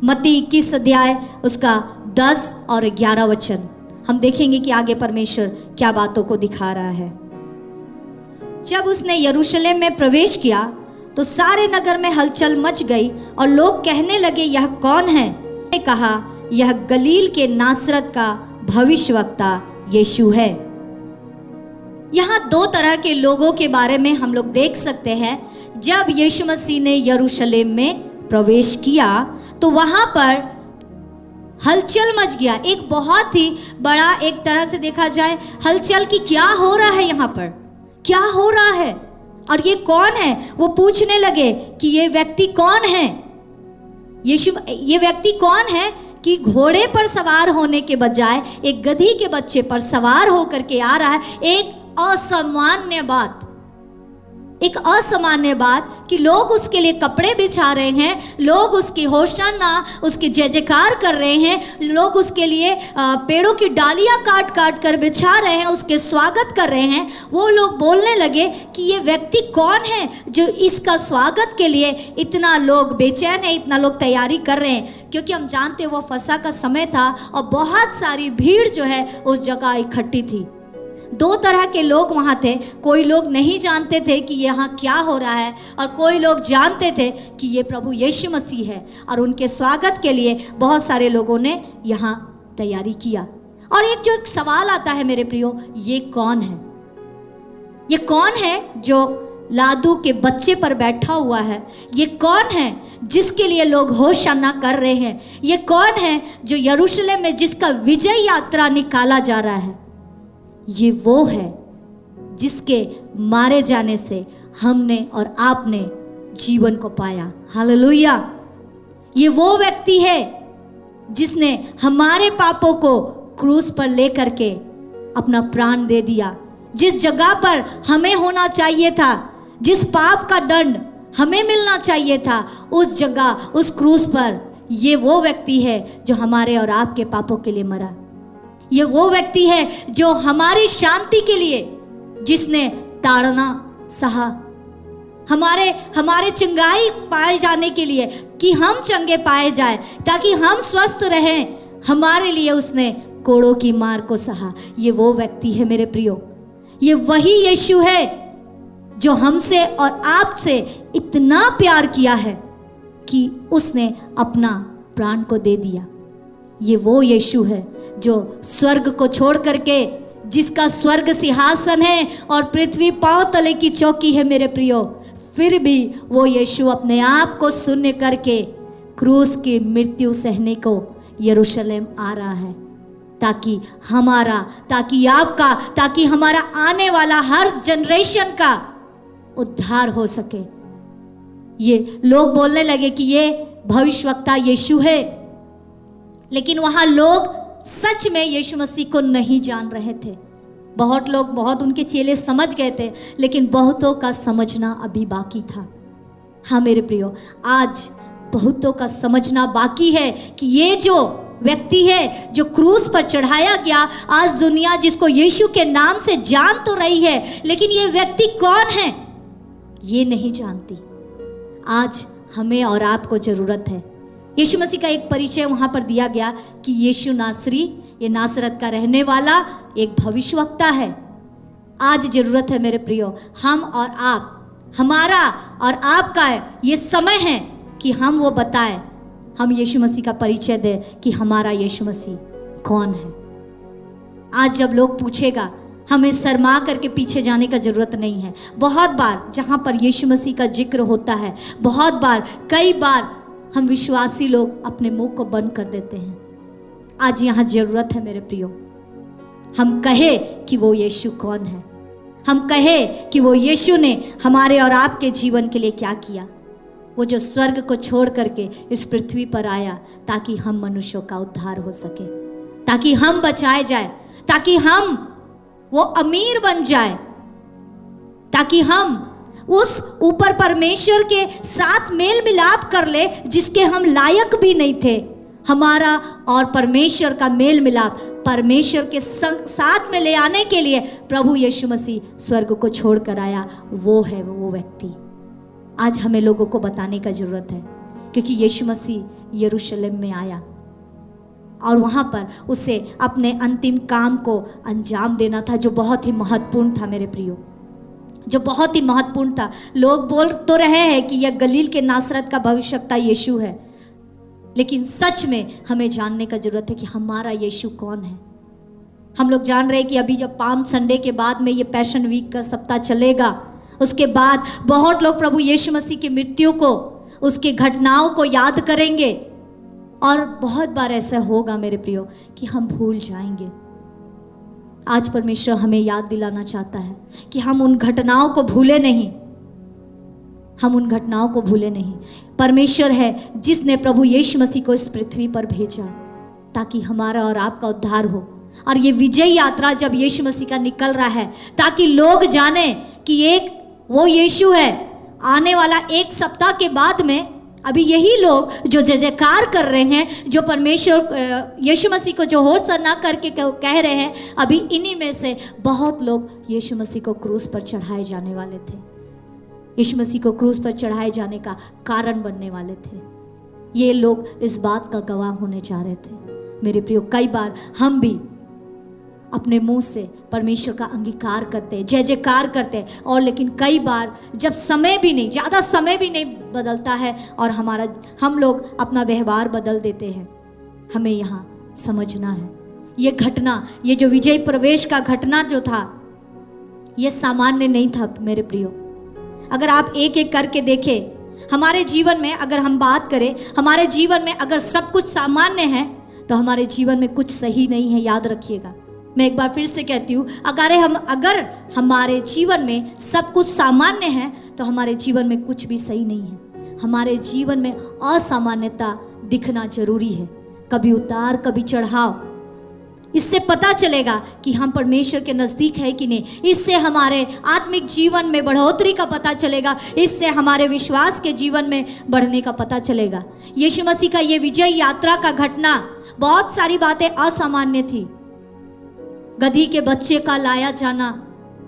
Speaker 4: मत्ती 21 अध्याय उसका 10 और 11 वचन हम देखेंगे कि आगे परमेश्वर क्या बातों को दिखा रहा है। जब उसने यरूशलेम में प्रवेश किया तो सारे नगर में हलचल मच गई और लोग कहने लगे यह कौन है। ने कहा यह गलील के नासरत का भविष्यवक्ता यीशु है। यहाँ दो तरह के लोगों के बारे में हम लोग देख सकते हैं। जब यीशु मसीह ने यरूशलेम में प्रवेश किया तो वहां पर हलचल मच गया। एक बहुत ही बड़ा, एक तरह से देखा जाए हलचल की क्या हो रहा है, यहाँ पर क्या हो रहा है और ये कौन है। वो पूछने लगे कि ये व्यक्ति कौन है, ये व्यक्ति कौन है कि घोड़े पर सवार होने के बजाय एक गधी के बच्चे पर सवार होकर के आ रहा है। एक असामान्य बात कि लोग उसके लिए कपड़े बिछा रहे हैं, लोग उसकी होशाना, उसकी जय जयकार कर रहे हैं, लोग उसके लिए पेड़ों की डालियां काट काट कर बिछा रहे हैं, उसके स्वागत कर रहे हैं। वो लोग बोलने लगे कि ये व्यक्ति कौन है जो इसका स्वागत के लिए इतना लोग बेचैन है, इतना लोग तैयारी कर रहे हैं। क्योंकि हम जानते हैं वो फसह का समय था और बहुत सारी भीड़ जो है उस जगह इकट्ठी थी। दो तरह के लोग वहाँ थे। कोई लोग नहीं जानते थे कि यहाँ क्या हो रहा है और कोई लोग जानते थे कि ये प्रभु यीशु मसीह है, और उनके स्वागत के लिए बहुत सारे लोगों ने यहाँ तैयारी किया। और एक जो सवाल आता है मेरे प्रियो, ये कौन है? ये कौन है जो लादू के बच्चे पर बैठा हुआ है? ये कौन है जिसके लिए लोग होशाना कर रहे हैं? ये कौन है जो यरूशलेम में जिसका विजय यात्रा निकाला जा रहा है? ये वो है जिसके मारे जाने से हमने और आपने जीवन को पाया। हालेलुया। ये वो व्यक्ति है जिसने हमारे पापों को क्रूस पर ले करके अपना प्राण दे दिया। जिस जगह पर हमें होना चाहिए था, जिस पाप का दंड हमें मिलना चाहिए था, उस जगह उस क्रूस पर ये वो व्यक्ति है जो हमारे और आपके पापों के लिए मरा। ये वो व्यक्ति है जो हमारी शांति के लिए, जिसने ताड़ना सहा, हमारे चंगाई पाए जाने के लिए, कि हम चंगे पाए जाए, ताकि हम स्वस्थ रहें, हमारे लिए उसने कोड़ों की मार को सहा। ये वो व्यक्ति है मेरे प्रियो, ये वही यीशु है जो हमसे और आपसे इतना प्यार किया है कि उसने अपना प्राण को दे दिया। ये वो यीशु है जो स्वर्ग को छोड़ करके, जिसका स्वर्ग सिंहासन है और पृथ्वी पांव तले की चौकी है मेरे प्रियो, फिर भी वो यीशु अपने आप को शून्य करके क्रूस की मृत्यु सहने को यरूशलेम आ रहा है, ताकि हमारा, ताकि आपका, ताकि हमारा आने वाला हर जनरेशन का उद्धार हो सके। ये लोग बोलने लगे कि ये भविष्यवक्ता यीशु है, लेकिन वहां लोग सच में यीशु मसीह को नहीं जान रहे थे। बहुत लोग, बहुत उनके चेले समझ गए थे, लेकिन बहुतों का समझना अभी बाकी था। हाँ मेरे प्रियो, आज बहुतों का समझना बाकी है कि ये जो व्यक्ति है जो क्रूस पर चढ़ाया गया, आज दुनिया जिसको यीशु के नाम से जान तो रही है, लेकिन ये व्यक्ति कौन है ये नहीं जानती। आज हमें और आपको जरूरत है। यीशु मसीह का एक परिचय वहां पर दिया गया कि यीशु नासरी, ये नासरत का रहने वाला एक भविष्यवक्ता है। आज जरूरत है मेरे प्रियो, हम और आप, हमारा और आपका ये समय है कि हम वो बताएं, हम यीशु मसीह का परिचय दें कि हमारा यीशु मसीह कौन है। आज जब लोग पूछेगा, हमें शर्मा करके पीछे जाने का जरूरत नहीं है। बहुत बार जहाँ पर यीशु मसीह का जिक्र होता है, बहुत बार, कई बार हम विश्वासी लोग अपने मुंह को बंद कर देते हैं। आज यहाँ जरूरत है मेरे प्रियो, हम कहे कि वो यीशु कौन है, हम कहे कि वो यीशु ने हमारे और आपके जीवन के लिए क्या किया। वो जो स्वर्ग को छोड़ करके इस पृथ्वी पर आया ताकि हम मनुष्यों का उद्धार हो सके, ताकि हम बचाए जाए, ताकि हम वो अमीर बन जाए, ताकि हम उस ऊपर परमेश्वर के साथ मेल मिलाप कर ले जिसके हम लायक भी नहीं थे। हमारा और परमेश्वर का मेल मिलाप परमेश्वर के साथ में ले आने के लिए प्रभु यीशु मसीह स्वर्ग को छोड़ कर आया। वो है वो व्यक्ति। आज हमें लोगों को बताने का जरूरत है, क्योंकि यीशु मसीह यरूशलेम में आया और वहाँ पर उसे अपने अंतिम काम को अंजाम देना था, जो बहुत ही महत्वपूर्ण था मेरे प्रियो, जो बहुत ही महत्वपूर्ण था। लोग बोल तो रहे हैं कि यह गलील के नासरत का भविष्यवक्ता यीशु है, लेकिन सच में हमें जानने का जरूरत है कि हमारा यीशु कौन है। हम लोग जान रहे हैं कि अभी जब पाम संडे के बाद में ये पैशन वीक का सप्ताह चलेगा, उसके बाद बहुत लोग प्रभु यीशु मसीह की मृत्यु को, उसकी घटनाओं को याद करेंगे, और बहुत बार ऐसा होगा मेरे प्रियो कि हम भूल जाएंगे। आज परमेश्वर हमें याद दिलाना चाहता है कि हम उन घटनाओं को भूले नहीं, हम उन घटनाओं को भूले नहीं। परमेश्वर है जिसने प्रभु यीशु मसीह को इस पृथ्वी पर भेजा ताकि हमारा और आपका उद्धार हो। और ये विजय यात्रा जब यीशु मसीह का निकल रहा है, ताकि लोग जाने कि एक वो यीशु है। आने वाला एक सप्ताह के बाद में अभी यही लोग जो जय जयकार कर रहे हैं, जो परमेश्वर यीशु मसीह को जो होशाना करके कह रहे हैं, अभी इन्हीं में से बहुत लोग यीशु मसीह को क्रूस पर चढ़ाए जाने वाले थे, यीशु मसीह को क्रूस पर चढ़ाए जाने का कारण बनने वाले थे। ये लोग इस बात का गवाह होने जा रहे थे मेरे प्रियो। कई बार हम भी अपने मुंह से परमेश्वर का अंगीकार करते, जय जयकार करते, और लेकिन कई बार जब समय भी नहीं, ज़्यादा समय भी नहीं बदलता है और हम लोग अपना व्यवहार बदल देते हैं। हमें यहाँ समझना है, ये घटना, ये जो विजय प्रवेश का घटना जो था, ये सामान्य नहीं था मेरे प्रियो। अगर आप एक एक करके देखें, हमारे जीवन में अगर हम बात करें, हमारे जीवन में अगर सब कुछ सामान्य है तो हमारे जीवन में कुछ सही नहीं है। याद रखिएगा, मैं एक बार फिर से कहती हूँ, अगर हमारे जीवन में सब कुछ सामान्य है तो हमारे जीवन में कुछ भी सही नहीं है। हमारे जीवन में असामान्यता दिखना जरूरी है। कभी उतार कभी चढ़ाव। इससे पता चलेगा कि हम परमेश्वर के नज़दीक है कि नहीं। इससे हमारे आत्मिक जीवन में बढ़ोतरी का पता चलेगा, इससे हमारे विश्वास के जीवन में बढ़ने का पता चलेगा। यीशु मसीह का ये विजय यात्रा का घटना, बहुत सारी बातें असामान्य थी। गधी के बच्चे का लाया जाना,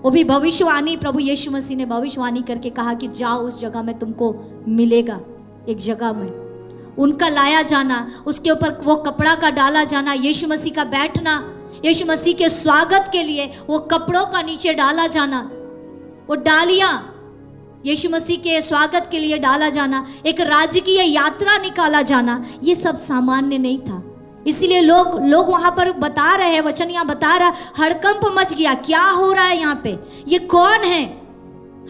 Speaker 4: वो भी भविष्यवाणी, प्रभु यीशु मसीह ने भविष्यवाणी करके कहा कि जाओ उस जगह में तुमको मिलेगा, एक जगह में उनका लाया जाना, उसके ऊपर वो कपड़ा का डाला जाना, यीशु मसीह का बैठना, यीशु मसीह के स्वागत के लिए वो कपड़ों का नीचे डाला जाना, वो डालियां यीशु मसीह के स्वागत के लिए डाला जाना, एक राजकीय यात्रा निकाला जाना, ये सब सामान्य नहीं था। इसीलिए लोग वहां पर बता रहे हैं, वचन यहाँ बता रहा, हड़कंप मच गया, क्या हो रहा है यहाँ पे, ये कौन है।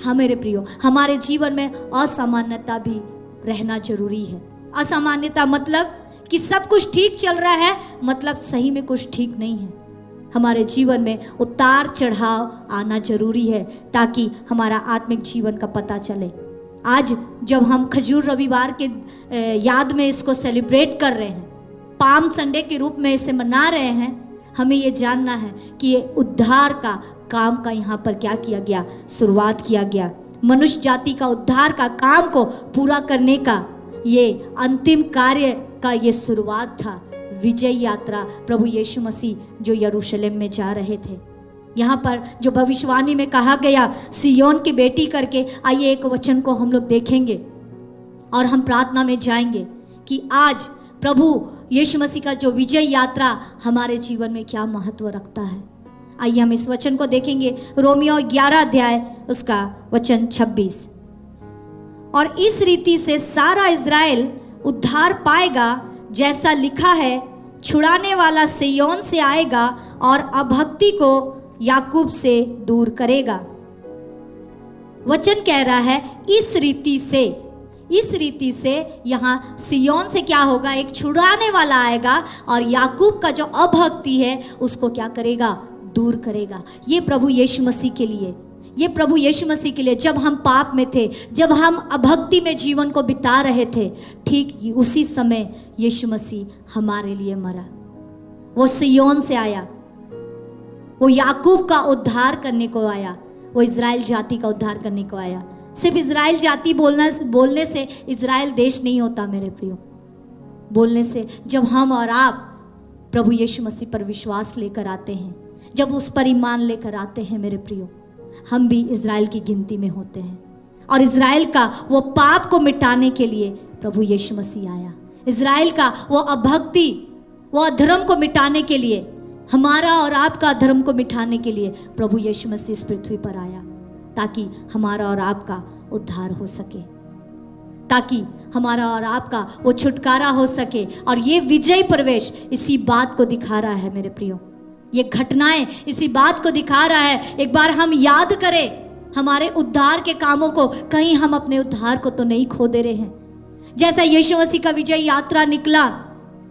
Speaker 4: हाँ मेरे प्रियो, हमारे जीवन में असामान्यता भी रहना जरूरी है। असामान्यता मतलब कि सब कुछ ठीक चल रहा है, मतलब सही में कुछ ठीक नहीं है। हमारे जीवन में उतार चढ़ाव आना जरूरी है ताकि हमारा आत्मिक जीवन का पता चले। आज जब हम खजूर रविवार के याद में इसको सेलिब्रेट कर रहे हैं, पाम संडे के रूप में इसे मना रहे हैं, हमें ये जानना है कि ये उद्धार का काम का यहाँ पर क्या किया गया, शुरुआत किया गया। मनुष्य जाति का उद्धार का काम को पूरा करने का ये अंतिम कार्य का ये शुरुआत था, विजय यात्रा। प्रभु यीशु मसीह जो यरूशलेम में जा रहे थे, यहाँ पर जो भविष्यवाणी में कहा गया सियोन की बेटी करके, आइए एक वचन को हम लोग देखेंगे और हम प्रार्थना में जाएंगे कि आज प्रभु यीशु मसीह का जो विजय यात्रा हमारे जीवन में क्या महत्व रखता है। आइए हम इस वचन को देखेंगे, रोमियो 11 अध्याय उसका वचन 26। और इस रीति से सारा इज़राइल उद्धार पाएगा, जैसा लिखा है, छुड़ाने वाला सिय्योन से आएगा और अभक्ति को याकूब से दूर करेगा। वचन कह रहा है इस रीति से यहाँ सिय्योन से क्या होगा, एक छुड़ाने वाला आएगा और याकूब का जो अभक्ति है उसको क्या करेगा, दूर करेगा। ये प्रभु यीशु मसीह के लिए, ये प्रभु यीशु मसीह के लिए, जब हम पाप में थे, जब हम अभक्ति में जीवन को बिता रहे थे, ठीक उसी समय यीशु मसीह हमारे लिए मरा। वो सिय्योन से आया, वो याकूब का उद्धार करने को आया, वो इज़राइल जाति का उद्धार करने को आया। सिर्फ इज़राइल जाति बोलने से इज़राइल देश नहीं होता मेरे प्रियो। बोलने से जब हम और आप प्रभु यीशु मसीह पर विश्वास लेकर आते हैं, जब उस पर ईमान लेकर आते हैं मेरे प्रियो, हम भी इज़राइल की गिनती में होते हैं। और इज़राइल का वो पाप को मिटाने के लिए प्रभु यीशु मसीह आया। इज़राइल का वो अभक्ति, वो अधर्म को मिटाने के लिए, हमारा और आपका अधर्म को मिटाने के लिए प्रभु यीशु मसीह इस पृथ्वी पर आया, ताकि हमारा और आपका उद्धार हो सके, ताकि हमारा और आपका वो छुटकारा हो सके। और ये विजय प्रवेश इसी बात को दिखा रहा है मेरे प्रियो। ये घटनाएं इसी बात को दिखा रहा है। एक बार हम याद करें हमारे उद्धार के कामों को, कहीं हम अपने उद्धार को तो नहीं खो दे रहे हैं। जैसा यीशु मसीह का विजय यात्रा निकला,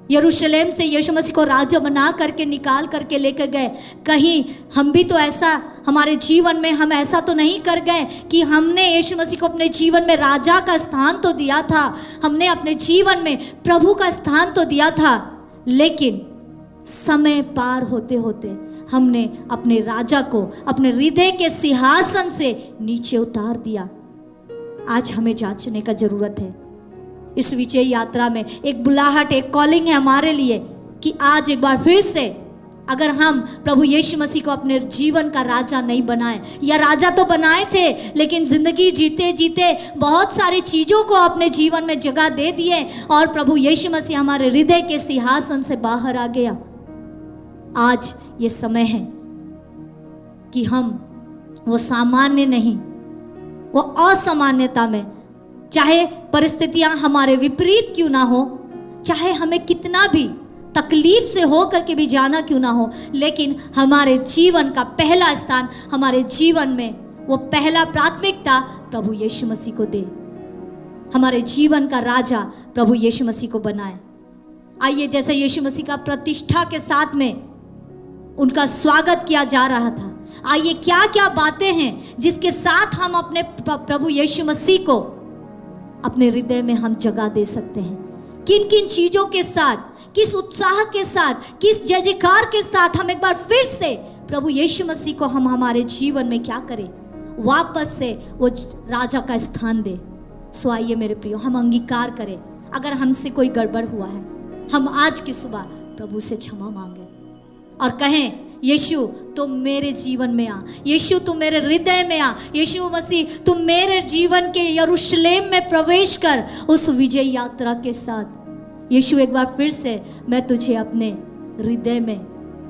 Speaker 4: यरूशलेम से यीशु मसीह को राजा बना करके निकाल करके लेकर गए, कहीं हम भी तो ऐसा हमारे जीवन में हम ऐसा तो नहीं कर गए कि हमने यीशु मसीह को अपने जीवन में राजा का स्थान तो दिया था, हमने अपने जीवन में प्रभु का स्थान तो दिया था, लेकिन समय पार होते होते हमने अपने राजा को अपने हृदय के सिंहासन से नीचे उतार दिया। आज हमें जांचने का जरूरत है। इस विजय यात्रा में एक बुलाहट, एक कॉलिंग है हमारे लिए कि आज एक बार फिर से अगर हम प्रभु यीशु मसीह को अपने जीवन का राजा नहीं बनाए, या राजा तो बनाए थे लेकिन जिंदगी जीते जीते बहुत सारी चीज़ों को अपने जीवन में जगह दे दिए और प्रभु यीशु मसीह हमारे हृदय के सिंहासन से बाहर आ गया। आज ये समय है कि हम वो सामान्य नहीं, वो असामान्यता में, चाहे परिस्थितियां हमारे विपरीत क्यों ना हो, चाहे हमें कितना भी तकलीफ से हो करके भी जाना क्यों ना हो, लेकिन हमारे जीवन का पहला स्थान, हमारे जीवन में वो पहला प्राथमिकता प्रभु यीशु मसीह को दे, हमारे जीवन का राजा प्रभु यीशु मसीह को बनाए। आइए, जैसे यीशु मसीह का प्रतिष्ठा के साथ में उनका स्वागत किया जा रहा था, आइए क्या क्या बातें हैं जिसके साथ हम अपने प्रभु यीशु मसीह को अपने हृदय में हम जगह दे सकते हैं। किन किन चीज़ों के साथ, किस उत्साह के साथ, किस जय जयकार के साथ हम एक बार फिर से प्रभु यीशु मसीह को हम हमारे जीवन में क्या करें, वापस से वो राजा का स्थान दे। सो आइए मेरे प्रियो, हम अंगीकार करें अगर हमसे कोई गड़बड़ हुआ है, हम आज की सुबह प्रभु से क्षमा मांगे और कहें, यीशु तुम मेरे जीवन में आ, यीशु तुम मेरे हृदय में आ, यीशु मसीह तुम मेरे जीवन के यरूशलेम में प्रवेश कर उस विजय यात्रा के साथ। यीशु एक बार फिर से मैं तुझे अपने हृदय में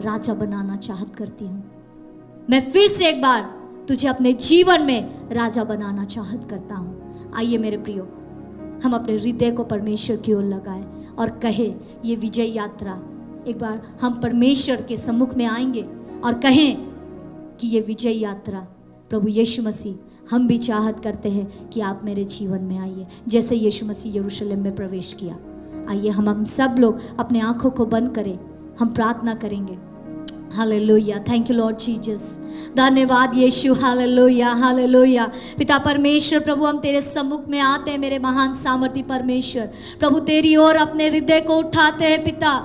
Speaker 4: राजा बनाना चाहत करती हूँ। मैं फिर से एक बार तुझे अपने जीवन में राजा बनाना चाहत करता हूँ। आइए मेरे प्रियो, हम अपने हृदय को परमेश्वर की ओर लगाएं और कहे, ये विजय यात्रा एक बार हम परमेश्वर के सम्मुख में आएंगे और कहें कि ये विजय यात्रा प्रभु यीशु मसीह हम भी चाहत करते हैं कि आप मेरे जीवन में आइए, जैसे यीशु मसीह यरूशलेम में प्रवेश किया। आइए हम सब लोग अपने आंखों को बंद करें, हम प्रार्थना करेंगे। Hallelujah, thank you Lord Jesus, धन्यवाद यीशु, हालेलुया हालेलुया। पिता परमेश्वर प्रभु, हम तेरे सम्मुख में आते हैं मेरे महान सामर्थी परमेश्वर प्रभु, तेरी ओर अपने हृदय को उठाते हैं पिता।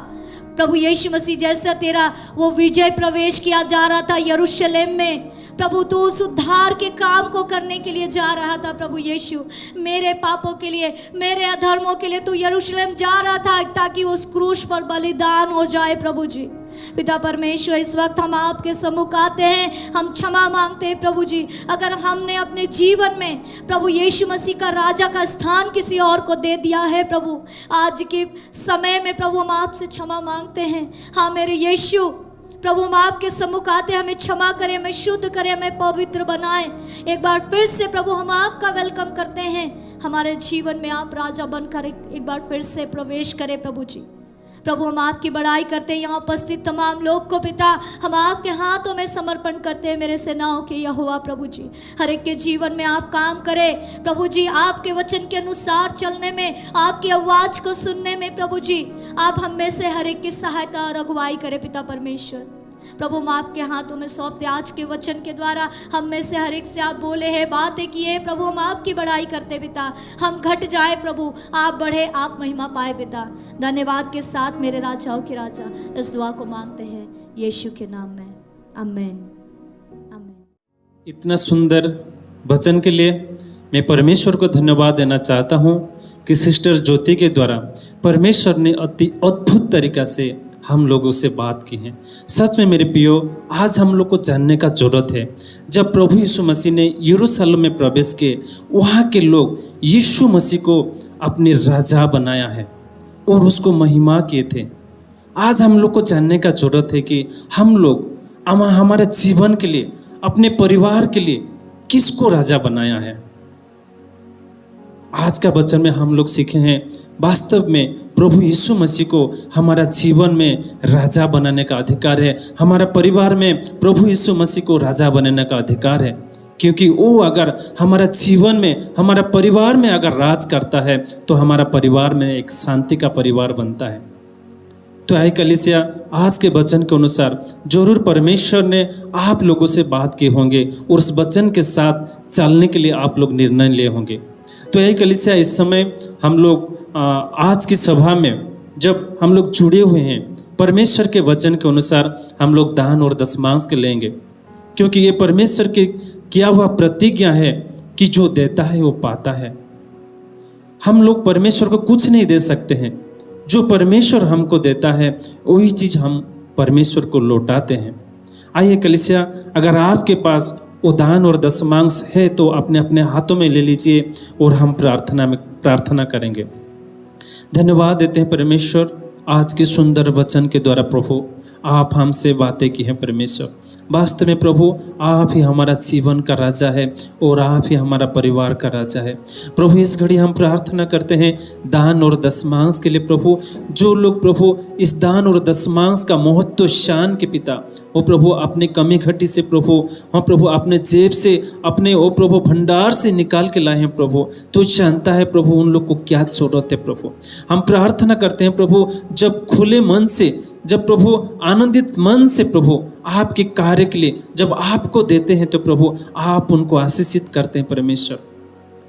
Speaker 4: प्रभु यीशु मसीह जैसा तेरा वो विजय प्रवेश किया जा रहा था यरूशलेम में, प्रभु तू उस उद्धार के काम को करने के लिए जा रहा था। प्रभु यीशु, मेरे पापों के लिए, मेरे अधर्मों के लिए तू यरूशलेम जा रहा था ताकि उस क्रूस पर बलिदान हो जाए। प्रभु जी पिता परमेश्वर, इस वक्त हम आपके सम्मुख आते हैं, हम क्षमा मांगते हैं प्रभु जी, अगर हमने अपने जीवन में प्रभु यीशु मसीह का राजा का स्थान किसी और को दे दिया है प्रभु, आज के समय में प्रभु हम आपसे क्षमा मांगते हैं। हाँ मेरे यीशु प्रभु, हम आपके सम्मुख आते हैं, हमें क्षमा करें, हमें शुद्ध करें, हमें पवित्र बनाएं। एक बार फिर से प्रभु हम आपका वेलकम करते हैं, हमारे जीवन में आप राजा बनकर एक बार फिर से प्रवेश करें प्रभु जी। प्रभु हम आपकी बड़ाई करते हैं, यहाँ उपस्थित तमाम लोग को पिता हम आपके हाथों में समर्पण करते हैं। मेरे सेनाओं के यहोवा प्रभु जी, हर एक के जीवन में आप काम करें प्रभु जी, आपके वचन के अनुसार चलने में, आपकी आवाज़ को सुनने में प्रभु जी आप हम में से हर एक की सहायता और अगुवाई करें पिता परमेश्वर। प्रभु हम आपके हाथों में सौंपते, आज के वचन के द्वारा हम में से हर एक से आप बोले हैं, बातें किए प्रभु, हम आपकी बड़ाई करते पिता, हम घट जाए प्रभु, आप बढ़े, आप महिमा पाए पिता। धन्यवाद के साथ मेरे राजाओं के राजा इस दुआ को मांगते हैं यीशु के नाम में, आमीन आमीन।
Speaker 2: इतना सुंदर वचन के लिए मैं परमेश्वर को धन्यवाद देना चाहता हूँ कि सिस्टर ज्योति के द्वारा परमेश्वर ने अति अद्भुत तरीका से हम लोगों से बात की है। सच में मेरे प्रियो, आज हम लोग को जानने का जरूरत है, जब प्रभु यीशु मसीह ने यरूशलेम में प्रवेश किए, वहाँ के लोग यीशु मसीह को अपने राजा बनाया है और उसको महिमा किए थे। आज हम लोग को जानने का जरूरत है कि हम लोग हमारे जीवन के लिए, अपने परिवार के लिए किसको राजा बनाया है। आज का वचन में हम लोग सीखे हैं, वास्तव में प्रभु यीशु मसीह को हमारा जीवन में राजा बनाने का अधिकार है, हमारा परिवार में प्रभु यीशु मसीह को राजा बनाने का अधिकार है, क्योंकि वो अगर हमारा जीवन में, हमारा परिवार में अगर राज करता है तो हमारा परिवार में एक शांति का परिवार बनता है। तो आई कलीसिया, आज के वचन के अनुसार जरूर परमेश्वर ने आप लोगों से बात की होंगे और उस वचन के साथ चलने के लिए आप लोग निर्णय लिए होंगे। तो यही कलीसिया, इस समय हम लोग आज की सभा में जब हम लोग जुड़े हुए हैं, परमेश्वर के वचन के अनुसार हम लोग दान और दशमांश के लेंगे, क्योंकि ये परमेश्वर के किया हुआ प्रतिज्ञा है कि जो देता है वो पाता है। हम लोग परमेश्वर को कुछ नहीं दे सकते हैं, जो परमेश्वर हमको देता है वही चीज़ हम परमेश्वर को लौटाते हैं। आइए कलीसिया, अगर आपके पास वो दान और दशमांश है तो अपने अपने हाथों में ले लीजिए और हम प्रार्थना करेंगे। धन्यवाद देते हैं परमेश्वर, आज के सुंदर वचन के द्वारा प्रभु आप हमसे बातें की हैं। परमेश्वर, वास्तव में प्रभु आप ही हमारा जीवन का राजा है और आप ही हमारा परिवार का राजा है। प्रभु, इस घड़ी हम प्रार्थना करते हैं दान और दशमांश के लिए। प्रभु, जो लोग प्रभु इस दान और दशमांश का महत्व शान के पिता, वो प्रभु अपने कमी घटी से प्रभु, हम प्रभु अपने जेब से, अपने वो प्रभु भंडार से निकाल के लाए हैं। प्रभु तो जानता है प्रभु उन लोग को क्या जरूरत है। प्रभु हम प्रार्थना करते हैं प्रभु, जब खुले मन से, जब प्रभु आनंदित मन से प्रभु आपके कार्य के लिए जब आपको देते हैं तो प्रभु आप उनको आशीषित करते हैं। परमेश्वर,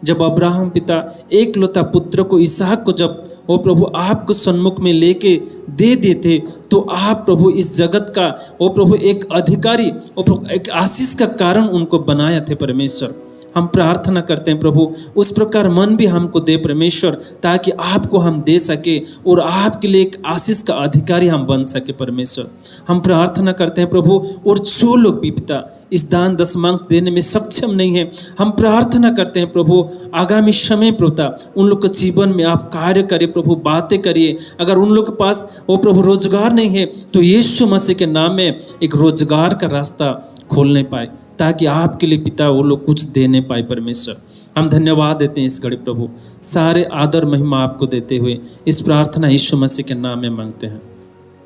Speaker 2: जब अब्राहम पिता एकलौता पुत्र को इसहाक को जब ओ प्रभु आपको सन्मुख में लेके दे देते तो आप प्रभु इस जगत का ओ प्रभु एक अधिकारी ओ प्रभु एक आशीष का कारण उनको बनाया थे परमेश्वर। हम प्रार्थना करते हैं प्रभु उस प्रकार मन भी हमको दे परमेश्वर, ताकि आपको हम दे सके और आपके लिए एक आशीष का अधिकारी हम बन सके परमेश्वर। हम प्रार्थना करते हैं प्रभु, और जो लोग भी पिता इस दान दशमांश देने में सक्षम नहीं है, हम प्रार्थना करते हैं प्रभु आगामी समय प्रभुता उन लोग के जीवन में आप कार्य करिए प्रभु, बातें करिए। अगर उन लोग के पास वो प्रभु रोजगार नहीं है तो यीशु मसीह के नाम में एक रोजगार का रास्ता खोलने पाए, ताकि आपके लिए पिता वो लोग कुछ देने पाए परमेश्वर। हम धन्यवाद देते हैं इस घड़ी प्रभु, सारे आदर महिमा आपको देते हुए इस प्रार्थना यीशु मसीह के नाम में मांगते हैं,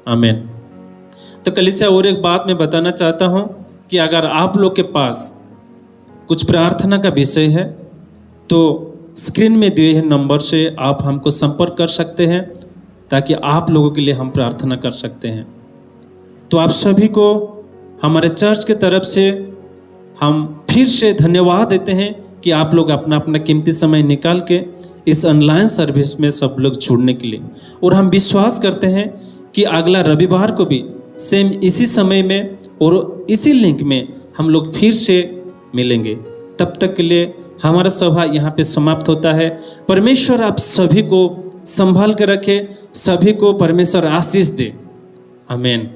Speaker 2: आमीन। तो कलीसिया और एक बात मैं बताना चाहता हूं कि अगर आप लोग के पास कुछ प्रार्थना का विषय है तो स्क्रीन में दिए हुए नंबर से आप हमको संपर्क कर सकते हैं, ताकि आप लोगों के लिए हम प्रार्थना कर सकते हैं। तो आप सभी को हमारे चर्च के तरफ से हम फिर से धन्यवाद देते हैं कि आप लोग अपना अपना कीमती समय निकाल के इस ऑनलाइन सर्विस में सब लोग जुड़ने के लिए, और हम विश्वास करते हैं कि अगला रविवार को भी सेम इसी समय में और इसी लिंक में हम लोग फिर से मिलेंगे। तब तक के लिए हमारा सभा यहाँ पे समाप्त होता है। परमेश्वर आप सभी को संभाल कर रखे, सभी को परमेश्वर आशीष दे, आमीन।